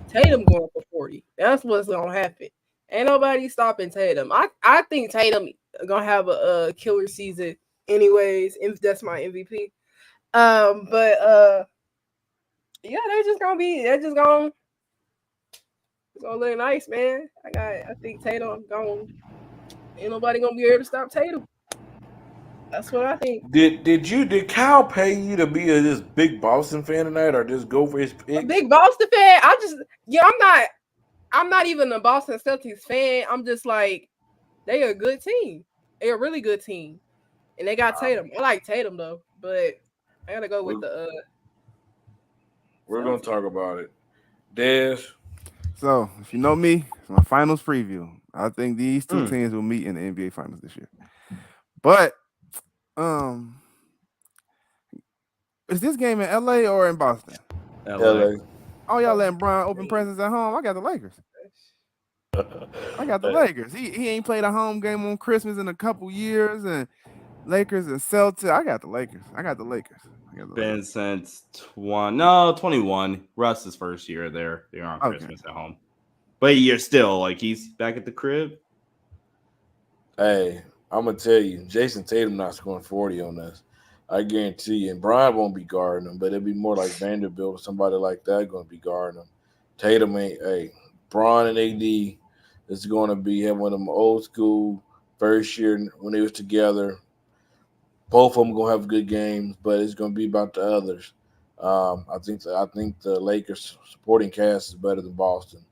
Tatum going for 40. That's what's gonna happen. Ain't nobody stopping Tatum. I think Tatum gonna have a killer season anyways. If that's my MVP. But yeah, it's gonna look nice, man. I think Tatum going ain't nobody gonna be able to stop Tatum. That's what I think. Did Kyle pay you to be this big Boston fan tonight, or just go for his A picks? big Boston fan. I'm not even a Boston Celtics fan. I'm just like they are a good team. They're a really good team. And they got Tatum. I like Tatum though, but I gotta go with We're, the we're gonna Celtics. talk about it. Des, So, if you know me, it's my finals preview. I think these two Mm. teams will meet in the NBA finals this year. But um is this game in LA or in Boston? LA. LA. Oh, y'all letting Brian open presents at home? I got the Lakers. I got the Lakers. He ain't played a home game on Christmas in a couple years, and Lakers and Celtics. I got the Lakers. I got the Lakers. I got the Been Lakers. since 21. Russ's first year there. They're on Okay. Christmas at home. But you're still like he's back at the crib. Hey, I'm gonna tell you, Jason Tatum not scoring 40 on us. I guarantee you. And Brian won't be guarding him, but it'll be more like Vanderbilt or somebody like that going to be guarding him. Tatum ain't. Hey, Braun and AD is going to be having one of them old school first year when they was together. Both of them gonna have good games, but it's gonna be about the others. I think the Lakers supporting cast is better than Boston.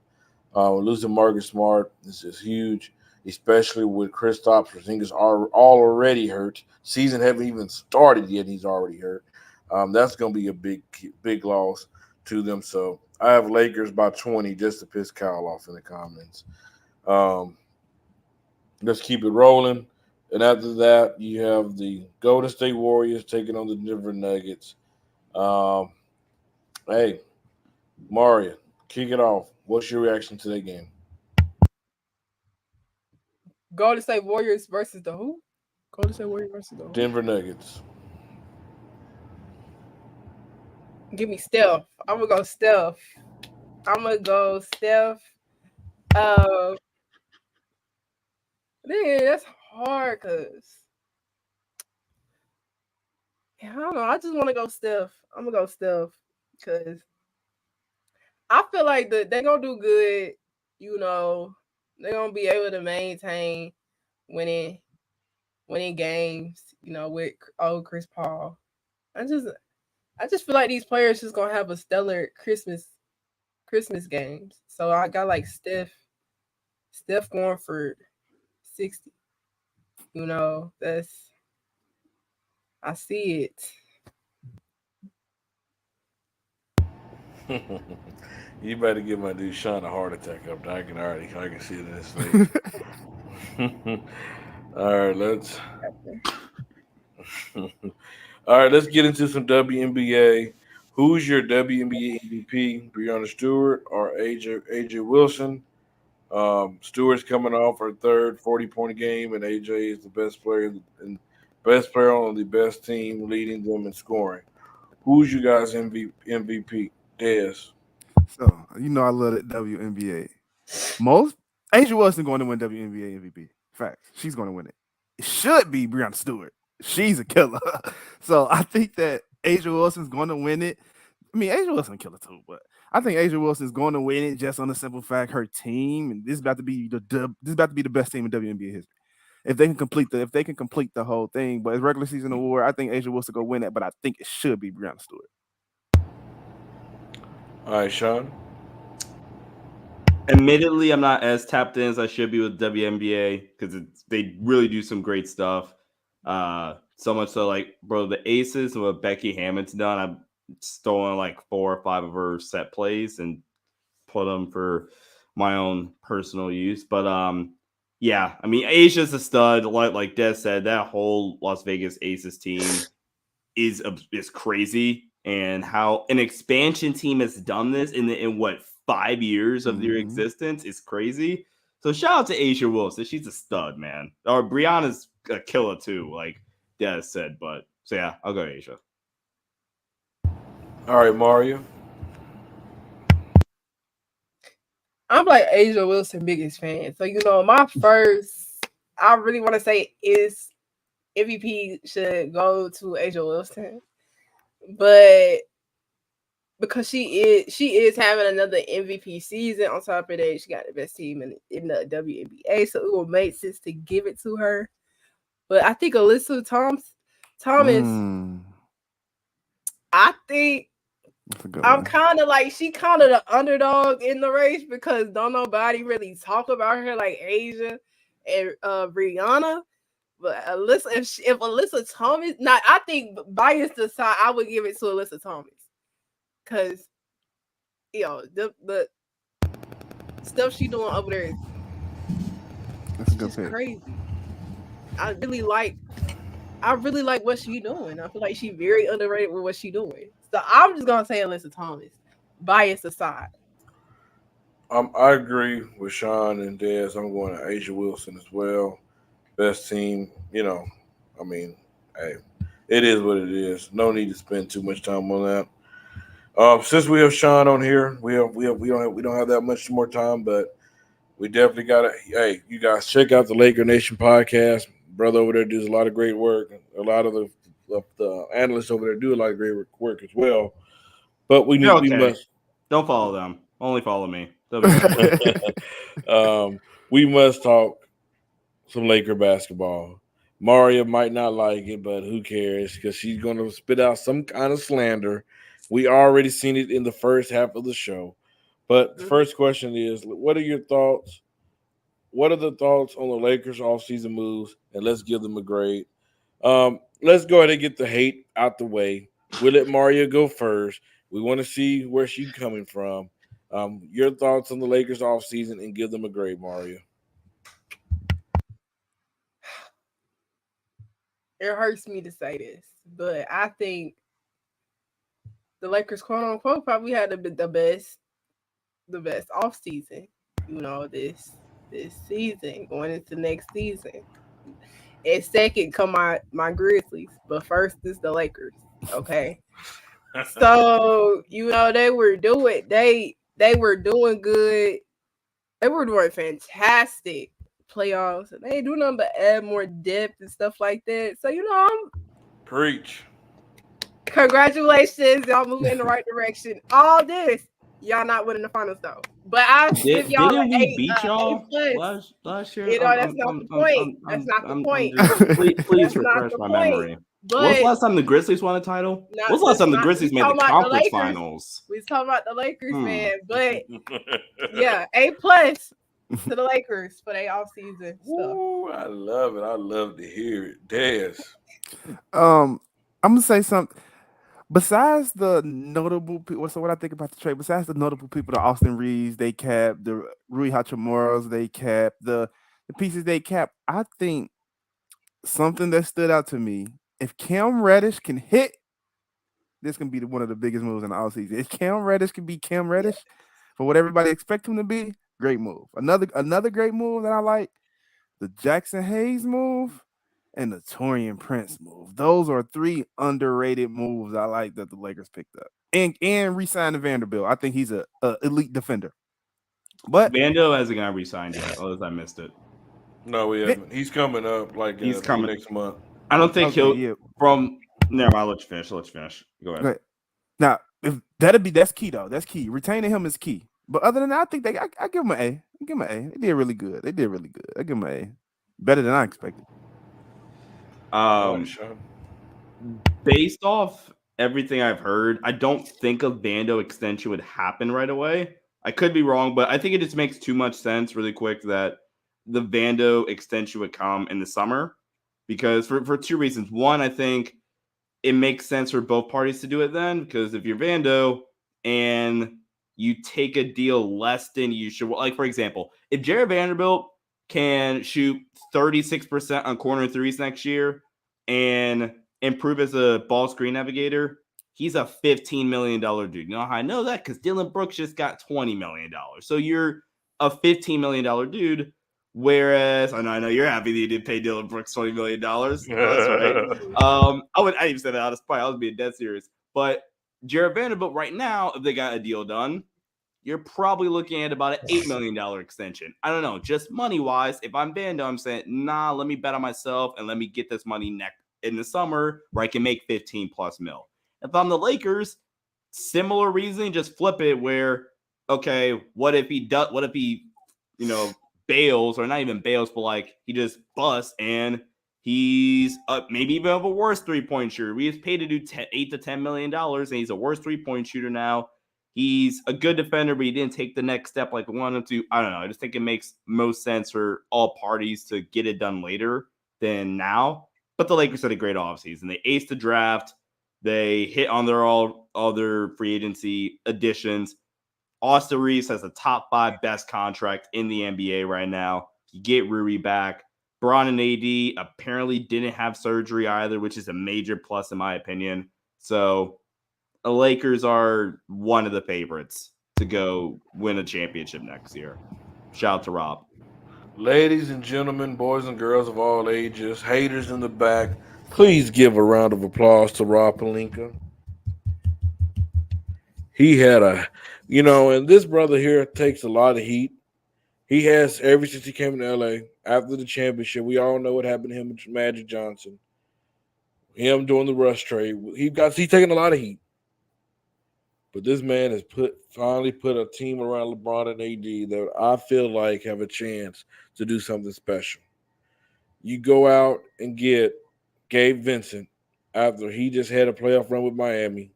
Losing Marcus Smart is huge, especially with Kristaps Porzingis already hurt. Season haven't even started yet, he's already hurt. That's going to be a big loss to them. So I have Lakers by 20 just to piss Kyle off in the comments. Um, let's keep it rolling. And after that, you have the Golden State Warriors taking on the Denver Nuggets. Um, hey, Mario, kick it off. What's your reaction to that game? Golden State Warriors versus the who? Golden State Warriors versus the who? Denver Nuggets. Give me Steph. I'm gonna go Steph. I'm gonna go Steph. Uh, man, that's hard because I don't know. I just want to go Steph. I'm gonna go Steph because I feel like they're gonna do good. You know, they're gonna be able to maintain winning winning games. You know, with old Chris Paul. I just I just feel like these players just gonna have a stellar Christmas games. So I got like Steph going for 60. You know, that's I see it. You better give my dude Sean a heart attack up there. I can see it in his face. All right, let's all right, let's get into some WNBA. Who's your WNBA MVP? Breonna Stewart or AJ Wilson? Stewart's coming off her third 40-point game, and AJ is the best player and best player on the best team, leading them in scoring. Who's you guys MVP? Dez. So I love the WNBA. Most Asia Wilson going to win WNBA MVP. Facts. She's going to win it. It should be Breonna Stewart. She's a killer. So I think that Asia Wilson's going to win it. I mean, Asia Wilson a killer too, but I think Asia Wilson's going to win it just on the simple fact her team, and this is about to be this is about to be the best team in WNBA history. If they can complete the whole thing, but as regular season award, I think Asia Wilson go win it, but I think it should be Breonna Stewart. All right, Sean. Admittedly, I'm not as tapped in as I should be with WNBA because they really do some great stuff. So much so, like, bro, the Aces and what Becky Hammon's done, I've stolen like 4 or 5 of her set plays and put them for my own personal use. But yeah, I mean, Asia's a stud. Like Des said, that whole Las Vegas Aces team is crazy, and how an expansion team has done this in what 5 years of their existence is crazy. So shout out to Asia Wilson. She's a stud, man. Or Brianna's a killer too, like Des said. But so yeah, I'll go to Asia. All right, Mario. I'm like Asia Wilson biggest fan. So my first, I really want to say is MVP should go to Asia Wilson, but because she is having another MVP season. On top of that, she got the best team in the WNBA, so it will make sense to give it to her. But I think Alyssa Thomas, I think I'm kind of like she kind of the underdog in the race because don't nobody really talk about her like Asia and Breana. But Alyssa, if Alyssa Thomas, not I think biased aside, I would give it to Alyssa Thomas because the stuff she doing over there is just crazy. I really like what she doing. I feel like she very underrated with what she doing. So I'm just gonna say Alyssa Thomas, bias aside. I agree with Sean and Dez. I'm going to Asia Wilson as well. Best team. I mean, hey, it is what it is. No need to spend too much time on that. Since we have Sean on here, we don't have that much more time, but we definitely got to. Hey, you guys check out the Laker Nation podcast. Brother over there does a lot of great work. A lot of the analysts over there do a lot of great work as well. But we You're need we okay. must Don't follow them. Only follow me. They'll be right. we must talk some Laker basketball. Maria might not like it, but who cares? Because she's going to spit out some kind of slander. We already seen it in the first half of the show. But the first question is, what are your thoughts? What are the thoughts on the Lakers offseason moves? And let's give them a grade. Let's go ahead and get the hate out the way. We'll let Maria go first. We want to see where she's coming from. Your thoughts on the Lakers offseason and give them a grade, Maria. It hurts me to say this, but I think the Lakers, quote unquote, probably had the best off season. This season going into next season. And second come my Grizzlies, but first is the Lakers. Okay, so they were doing good. They were doing fantastic playoffs, and they do nothing but add more depth and stuff like that. So I'm Preach. congratulations, y'all moving in the right direction. All this, y'all not winning the finals though. But I give y'all Didn't an we A, beat A y'all plus. last year? That's not the point. That's not the point. Please That's not refresh the my point. memory. When's But the last time the Grizzlies won a title? When's the last time the Grizzlies made the conference finals? We talking about the Lakers, man. But yeah, A plus to the Lakers for their off season stuff. Ooh, I love it. I love to hear it. Dez. I'm gonna say something. Besides the notable people, so what I think about the trade, besides the notable people, the Austin Reeves, they capped, the Rui Hachimuras, they capped, the pieces they capped, I think something that stood out to me, if Cam Reddish can hit, this can be one of the biggest moves in the offseason. If Cam Reddish can be Cam Yeah. Reddish for what everybody expect him to be, great move. Another great move that I like, the Jackson Hayes move and the Torian Prince move. Those are three underrated moves I like that the Lakers picked up. And re-signed to Vanderbilt. I think he's a elite defender. But Vando hasn't got re-signed yet, unless I missed it. No, we haven't. He's coming up like He's I think coming. next month. I don't think okay, he'll yeah. from. Never mind. I'll let you finish. I'll let you finish. Go ahead. Okay. Now, if that's key though. That's key. Retaining him is key. But other than that, I think I give him an A. I give him an A. They did really good. They did really good. I give him an A. Better than I expected. All right, Um, Sean. based off everything I've heard, I don't think a Vando extension would happen right away. I could be wrong, but I think it just makes too much sense really quick that the Vando extension would come in the summer because for two reasons. One, I think it makes sense for both parties to do it then because if you're Vando and you take a deal less than you should, like for example, if Jared Vanderbilt can shoot 36% on corner threes next year and improve as a ball screen navigator, he's a $15 million dude. You know how I know that? Because Dylan Brooks just got $20 million. So you're a $15 million dude. Whereas I know you're happy that you did pay Dylan Brooks $20 million. Oh, that's right. I didn't even say that out of spite. I was being dead serious. But Jared Vanderbilt right now, if they got a deal done, you're probably looking at about an $8 million extension. I don't know, just money-wise. If I'm Vando, I'm saying, nah, let me bet on myself and let me get this money in the summer where I can make 15 plus mil. If I'm the Lakers, similar reasoning, just flip it where, okay, what if he, bails, or not even bails, but like he just busts and he's maybe even of a worse 3-point shooter. We just paid to do $8 to $10 million and he's a worse 3-point shooter now. He's a good defender, but he didn't take the next step like we wanted to. I don't know. I just think it makes most sense for all parties to get it done later than now. But the Lakers had a great offseason. They aced the draft. They hit on their all other free agency additions. Austin Reeves has the top 5 best contract in the NBA right now. You get Rui back. Braun and AD apparently didn't have surgery either, which is a major plus in my opinion. So the Lakers are one of the favorites to go win a championship next year. Shout out to Rob. Ladies and gentlemen, boys and girls of all ages, haters in the back, please give a round of applause to Rob Pelinka. He had and this brother here takes a lot of heat. He has ever since he came to LA after the championship. We all know what happened to him with Magic Johnson. Him doing the rush trade. He's taking a lot of heat. But this man has finally put a team around LeBron and AD that I feel like have a chance to do something special. You go out and get Gabe Vincent after he just had a playoff run with Miami.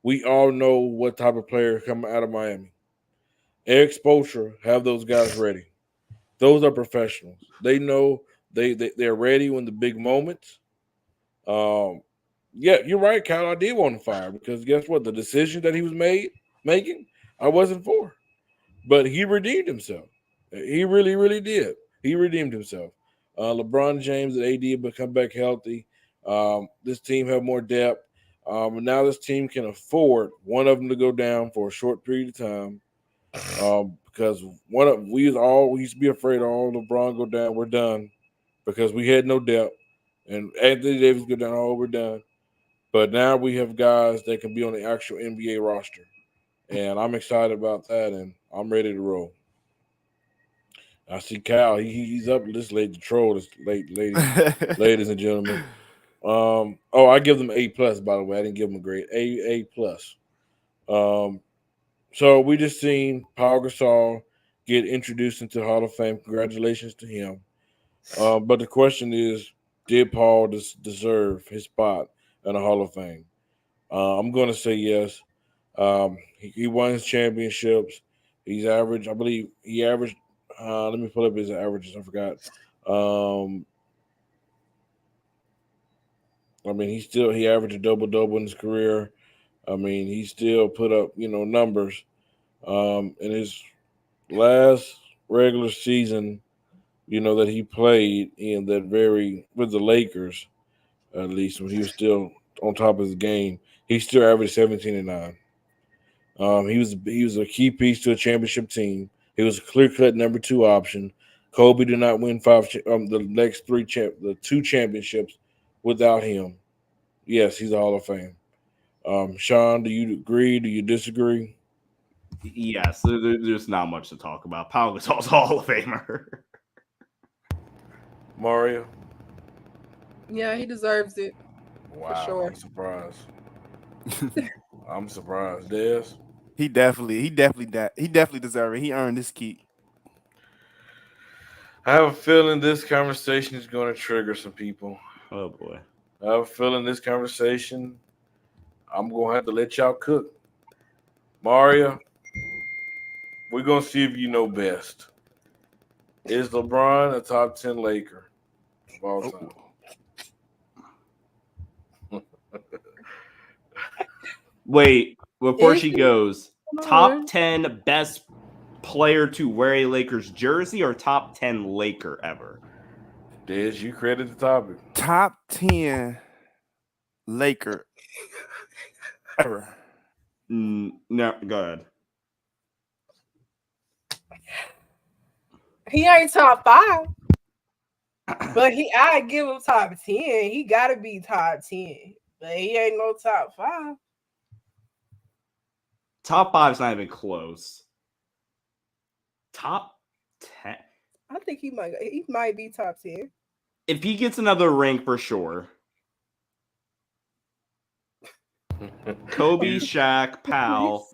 We all know what type of player coming out of Miami. Eric Spoelstra have those guys ready. Those are professionals. They know they're ready when the big moments. Yeah, you're right, Kyle. I did want to fire because guess what? The decision that he was making, I wasn't for. But he redeemed himself. He really, really did. He redeemed himself. LeBron James and AD have come back healthy. This team have more depth. And now this team can afford one of them to go down for a short period of time. Because we used to be afraid all LeBron go down, we're done. Because we had no depth. And Anthony Davis go down, we're done. But now we have guys that can be on the actual NBA roster. And I'm excited about that, and I'm ready to roll. I see Kyle. He's up this late to troll this ladies and gentlemen. I give them A+, by the way. I didn't give them a grade. A+. So we just seen Paul Gasol get introduced into the Hall of Fame. Congratulations to him. But the question is, did Paul deserve his spot in the Hall of Fame? I'm going to say yes. He won his championships. He's average. I believe he averaged. Let me pull up his averages. I forgot. He averaged a double in his career. I mean, he still put up numbers. In his last regular season, that he played in with the Lakers, at least when he was still on top of his game, he still averaged 17 and 9. He was a key piece to a championship team. He was a clear cut number 2 option. Kobe did not win the next the 2 championships without him. Yes, he's a Hall of Fame. Sean, do you agree? Do you disagree? Yes, there's not much to talk about. Pau Gasol's a Hall of Famer. Mario? Yeah, he deserves it. Wow, sure. I'm surprised. I'm surprised. Des? He definitely deserves it. He earned this keep. I have a feeling this conversation is going to trigger some people. Oh boy. I have a feeling this conversation, I'm going to have to let y'all cook. Mario, we're going to see if you know best. Is LeBron a top 10 Laker of all time? Wait, before she Is he? goes, Come top on. 10 best player to wear a Lakers jersey or top 10 Laker ever? Des, you created the topic. Top 10 Laker ever. No, go ahead. He ain't top 5. But I give him top 10. He gotta be top 10. But he ain't no top 5. Top 5's not even close. Top 10. I think he might be top 10. If he gets another ring, for sure. Kobe, Shaq, Pal,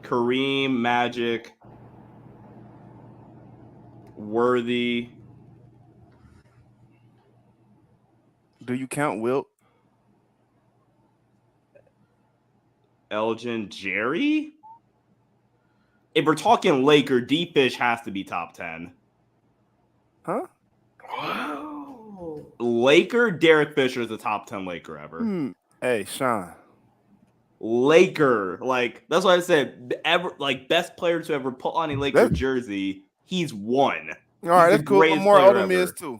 Kareem, Magic, Worthy. Do you count Wilt? Elgin, Jerry? If we're talking Laker, D-Fish has to be top 10. Huh? Wow. Laker, Derek Fisher is the top 10 Laker ever. Hey, Sean. Laker, like that's what I said. Ever like best player to ever put on a Laker jersey. He's one. All right, that's cool. Lamar Odom is too.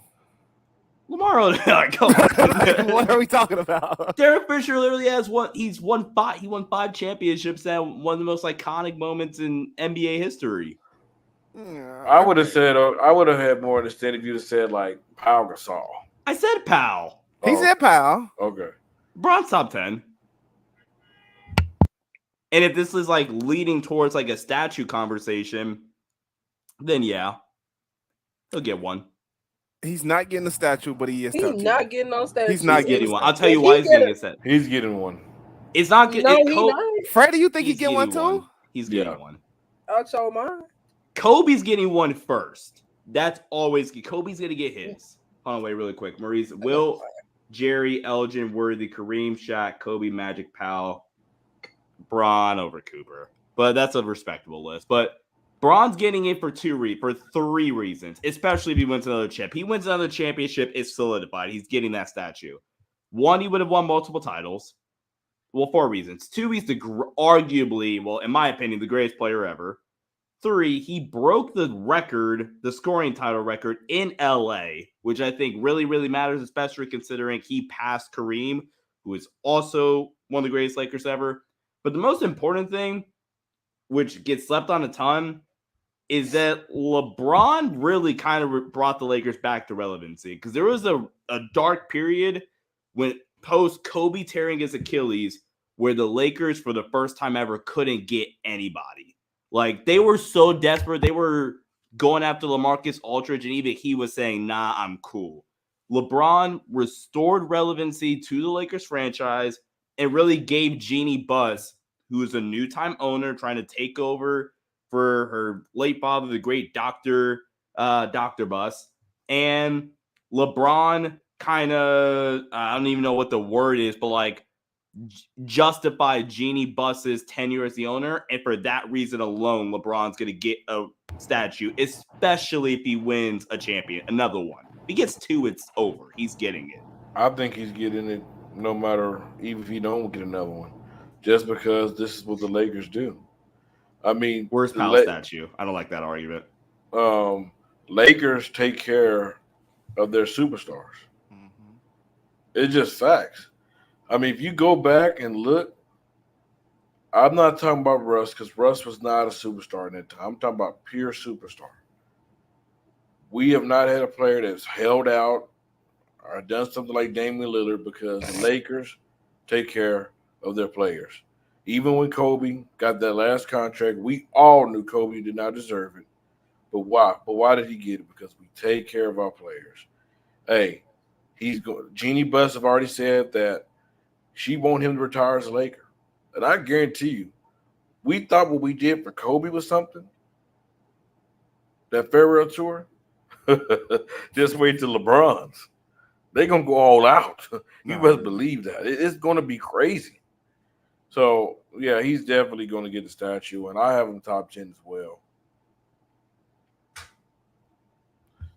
Lamar Odom, come on. What are we talking about? Derek Fisher literally has one. He won 5 championships and one of the most iconic moments in NBA history. I would have had more understanding if you'd have said like Pau Gasol. I said Pal. He said Pal. Okay. Bron's top 10. And if this is like leading towards like a statue conversation, then yeah, he'll get one. He's not getting a statue, but he is. He's not getting no statue. He's not getting one. I'll tell you why he's getting a set. He's getting one. It's not getting. No, Freddie, you think he get one too? He's getting one. I'll show mine. Kobe's getting one first. That's always Kobe's gonna get his. Hold on, wait, really quick. Maurice, Will, Jerry, Elgin, Worthy, Kareem, Shaq, Kobe, Magic, Powell, Bron over Cooper. But that's a respectable list. But Bron's getting it for 3 reasons, especially if he wins another chip. He wins another championship, it's solidified. He's getting that statue. 1, he would have won multiple titles. Well, 4 reasons. 2, he's arguably, well, in my opinion, the greatest player ever. 3, he broke the record, the scoring title record in LA, which I think really, really matters, especially considering he passed Kareem, who is also one of the greatest Lakers ever. But the most important thing, which gets slept on a ton, is that LeBron really kind of brought the Lakers back to relevancy. Because there was a dark period when post Kobe tearing his Achilles where the Lakers, for the first time ever, couldn't get anybody. Like, they were so desperate. They were going after LaMarcus Aldridge, and even he was saying, nah, I'm cool. LeBron restored relevancy to the Lakers franchise and really gave Jeannie Buss, who is a new-time owner trying to take over for her late father, the great Dr. Buss. And LeBron kind of, I don't even know what the word is, but like justified Jeannie Buss's tenure as the owner. And for that reason alone, LeBron's going to get a statue, especially if he wins another one. If he gets 2, it's over. He's getting it. I think he's getting it no matter, even if he don't get another one, just because this is what the Lakers do. I mean, where's Powell's statue? I don't like that argument. Lakers take care of their superstars. Mm-hmm. It's just facts. I mean, if you go back and look, I'm not talking about Russ because Russ was not a superstar in that time. I'm talking about pure superstar. We have not had a player that's held out or done something like Damian Lillard because the Lakers take care of their players. Even when Kobe got that last contract, we all knew Kobe did not deserve it. But why? But why did he get it? Because we take care of our players. Hey, he's going. Jeannie Buss have already said that she want him to retire as a Laker, and I guarantee you, we thought what we did for Kobe was something. That farewell tour. Just wait till LeBron's. They gonna go all out. You Nah, best believe that. It's gonna be crazy. So yeah, he's definitely gonna get the statue, and I have him top 10 as well.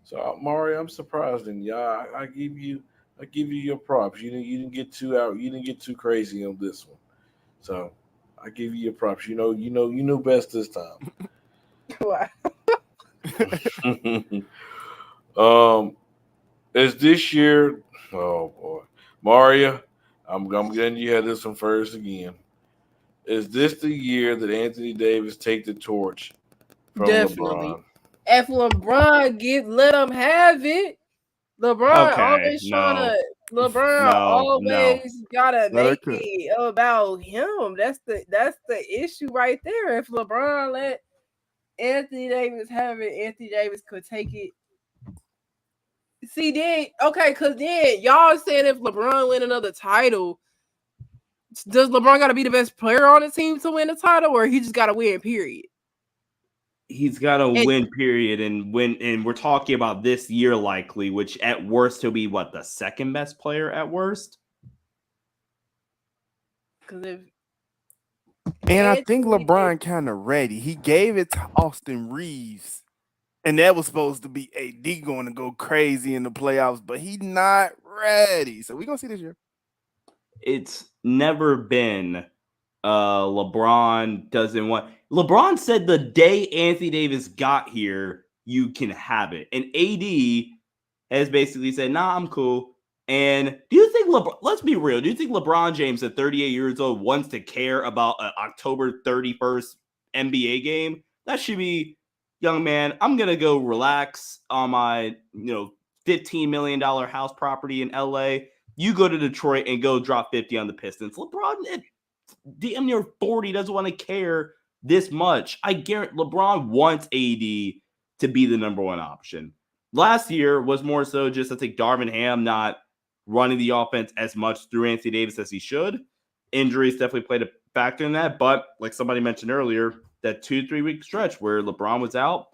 So Mario, I'm surprised in you. I give you your props. You didn't get too out. You didn't get too crazy on this one. So I give you your props. You knew best this Wow. time. Is this year? Oh boy, Mario, I'm getting you had this one first again. Is this the year that Anthony Davis take the torch from Definitely. LeBron? If LeBron let him have it, LeBron Okay, always trying to. LeBron no. always gotta let her make cook. it about him. That's the issue right there. If LeBron let Anthony Davis have it, Anthony Davis could take it. See then, okay, cause then y'all saying if LeBron win another title, does LeBron gotta be the best player on the team to win the title, or he just gotta win? Period. He's got to And win, period, and win. And we're talking about this year likely, which at worst he'll be what, the second best player at worst. because if And I think Anthony Davis, LeBron kind of ready. He gave it to Austin Reeves, and that was supposed to be AD going to go crazy in the playoffs, but he not ready. So we gonna see this year. It's never been LeBron doesn't want. LeBron said the day Anthony Davis got here, you can have it. And AD has basically said, nah, I'm cool. And do you think LeBron, let's be real, do you think LeBron James at 38 years old wants to care about an October 31st NBA game? That should be, young man, I'm going to go relax on my, $15 million house property in LA. You go to Detroit and go drop 50 on the Pistons. LeBron at damn near 40 doesn't want to care this much. I guarantee LeBron wants AD to be the number one option. Last year was more so just, I think, Darvin Ham not running the offense as much through Anthony Davis as he should. Injuries definitely played a factor in that. But like somebody mentioned earlier, that 2-3 week stretch where LeBron was out,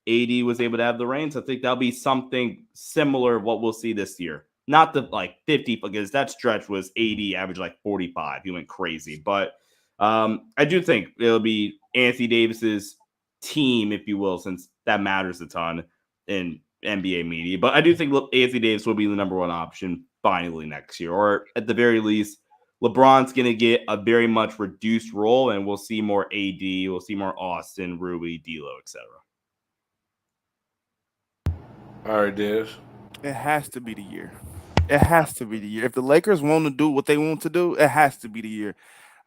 AD was able to have the reins. I think that'll be something similar of what we'll see this year. Not the like 50, because that stretch was AD average like 45. He went crazy. But I do think it'll be Anthony Davis's team, if you will, since that matters a ton in NBA media. But I do think Anthony Davis will be the number one option finally next year, or at the very least, LeBron's going to get a very much reduced role, and we'll see more AD, we'll see more Austin, Rui, D'Lo, etc. All right, Des. It has to be the year. It has to be the year. If the Lakers want to do what they want to do, it has to be the year.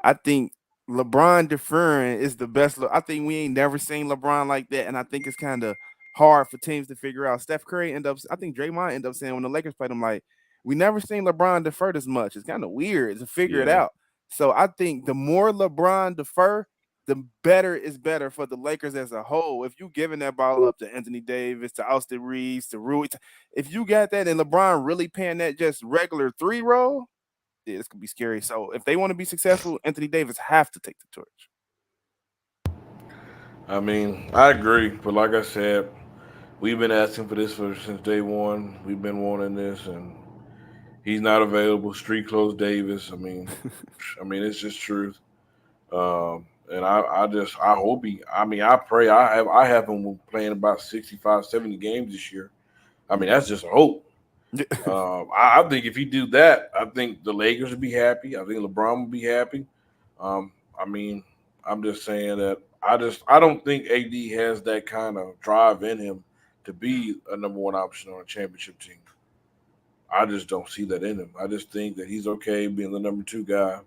I think LeBron deferring is the best. I think we ain't never seen LeBron like that, and I think it's kind of hard for teams to figure out. Steph Curry end up. I think Draymond end up saying when the Lakers played him, like, we never seen LeBron defer this much. It's kind of weird to figure it Yeah. out. So I think the more LeBron defer, the better is better for the Lakers as a whole. If you giving that ball up to Anthony Davis, to Austin Reeves, to Rui, if you got that and LeBron really paying that just regular three role, yeah, this could be scary. So if they want to be successful, Anthony Davis have to take the torch. I mean, I agree, but like I said, we've been asking for this since day one. We've been wanting this, and he's not available. Street clothes Davis. I mean, it's just truth. And I hope he. I mean, I pray. I have him playing about 65, 70 games this year. I mean, that's just a hope. I think if he do that, I think the Lakers would be happy. I think LeBron would be happy. I mean, I'm just saying that I don't think AD has that kind of drive in him to be a number one option on a championship team. I just don't see that in him. I just think that he's okay being the number two guy,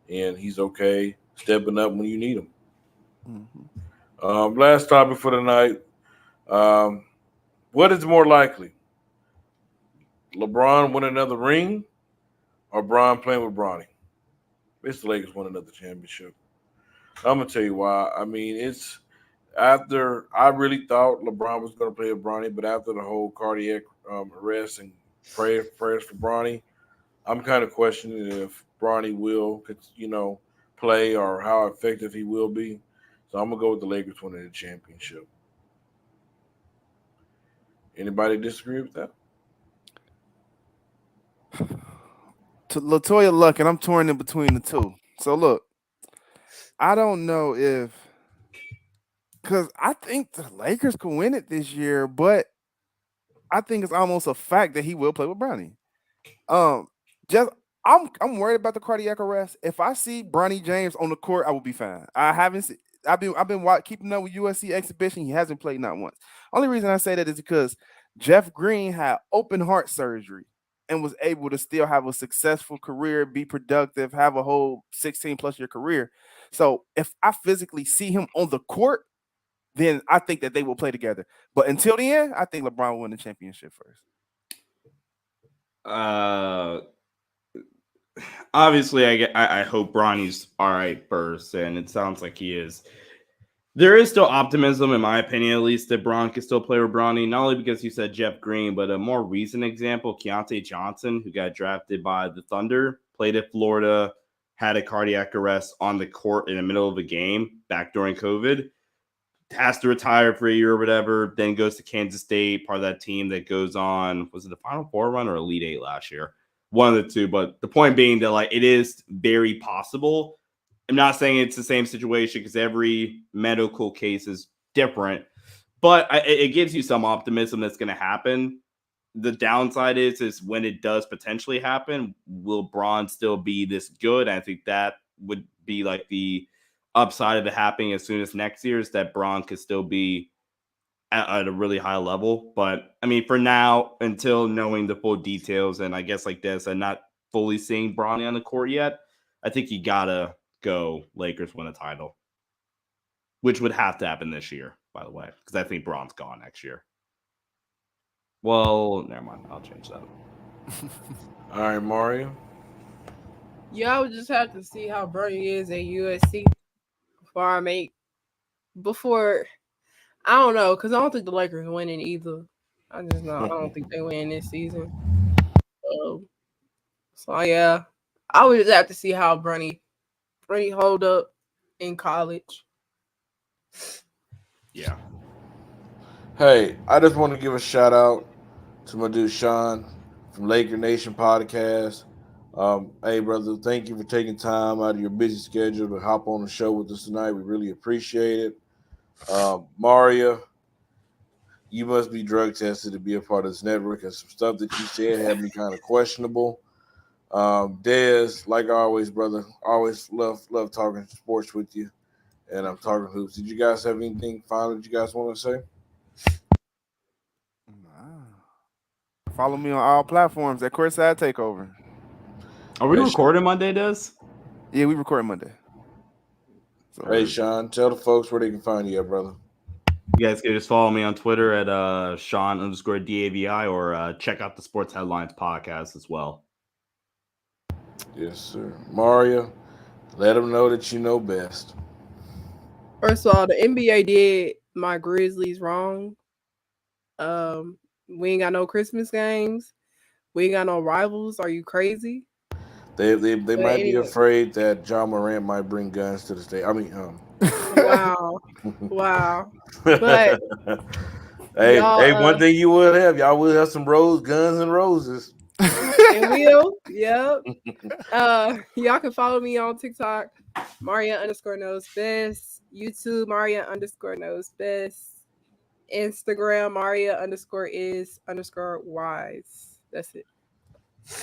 and he's okay stepping up when you need him. Mm-hmm. Last topic for the night. Um, what is more likely? LeBron win another ring or Bron playing with Bronny? It's the Lakers win another championship. I'm gonna tell you why. I mean, it's after I really thought LeBron was gonna play with Bronny, but after the whole cardiac arrest and prayers for Bronny, I'm kind of questioning if Bronny will, play or how effective he will be. So I'm gonna go with the Lakers winning the championship. Anybody disagree with that? To Latoya Luck, and I'm torn in between the two. So look, I don't know if because I think the Lakers can win it this year, but I think it's almost a fact that he will play with Bronny. Um, just I'm worried about the cardiac arrest. If I see Bronny James on the court, I will be fine. I haven't seen. Keeping up with USC exhibition. He hasn't played not once. Only reason I say that is because Jeff Green had open heart surgery and was able to still have a successful career, be productive, have a whole 16 plus year career. So if I physically see him on the court, then I think that they will play together. But until the end, I think LeBron will win the championship first. Uh, Obviously, I hope Bronny's all right first, and it sounds like he is. There is still optimism, in my opinion, at least, that Bron can still play with Bronny, not only because you said Jeff Green, but a more recent example, Keontae Johnson, who got drafted by the Thunder, played at Florida, had a cardiac arrest on the court in the middle of a game back during COVID, has to retire for a year or whatever, then goes to Kansas State, part of that team that goes on, was it the Final Four run or Elite Eight last year? One of the two, but the point being that like it is very possible. I'm not saying it's the same situation because every medical case is different, but it gives you some optimism that's going to happen. The downside is when it does potentially happen, will Braun still be this good? I think that would be like the upside of it happening as soon as next year is that Braun could still be at a really high level. But I mean, for now, until knowing the full details, and I guess like this, and not fully seeing Bronny on the court yet, I think you gotta go Lakers win a title, which would have to happen this year, by the way, because I think Braun's gone next year. Well, never mind. I'll change that. All right, Mario. Yeah, I would just have to see how Bernie is at USC before I make before I don't know because I don't think the Lakers winning either. I just know I don't think they win this season. Um, so yeah, I would just have to see how Bernie hold up in college. Yeah. Hey, I just want to give a shout out to my dude Sean from Laker Nation podcast. Hey, brother, thank you for taking time out of your busy schedule to hop on the show with us tonight. We really appreciate it. Maria, you must be drug tested to be a part of this network, and some stuff that you said had me kind of questionable. Dez, like always, brother, always love talking sports with you, and I'm talking hoops. Did you guys have anything final that you guys want to say? Follow me on all platforms at Courtside Takeover. Are we Hey, recording Monday, Des? Yeah, we record Monday. So Hey, Sean, tell the folks where they can find you at, brother. You guys can just follow me on Twitter at Sean_DAVI or check out the Sports Headlines podcast as well. Yes, sir. Mario, let them know that you know best. First of all, the NBA did my Grizzlies wrong. We ain't got no Christmas games. We ain't got no rivals. Are you crazy? They But might be anyway, afraid that John Morant might bring guns to the state. I mean, wow, wow. But hey, y'all, one thing you would have, y'all would have some guns and roses. and will, yep. Y'all can follow me on TikTok, Maria_knows best. YouTube, Maria_knows best. Instagram, Maria_is_wise. That's it.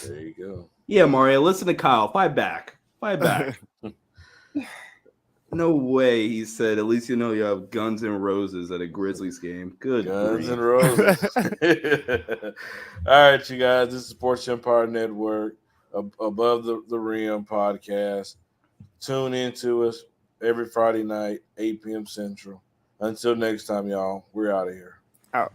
There you go. Yeah, Mario, listen to Kyle. Fight back. Fight back. No way. He said, at least you know you have Guns N' Roses at a Grizzlies game. Good Guns grief. and Roses. All right, you guys. This is Sports Empire Network, Above the Rim podcast. Tune into us every Friday night, 8 p.m. Central. Until next time, y'all, we're out of here. Out.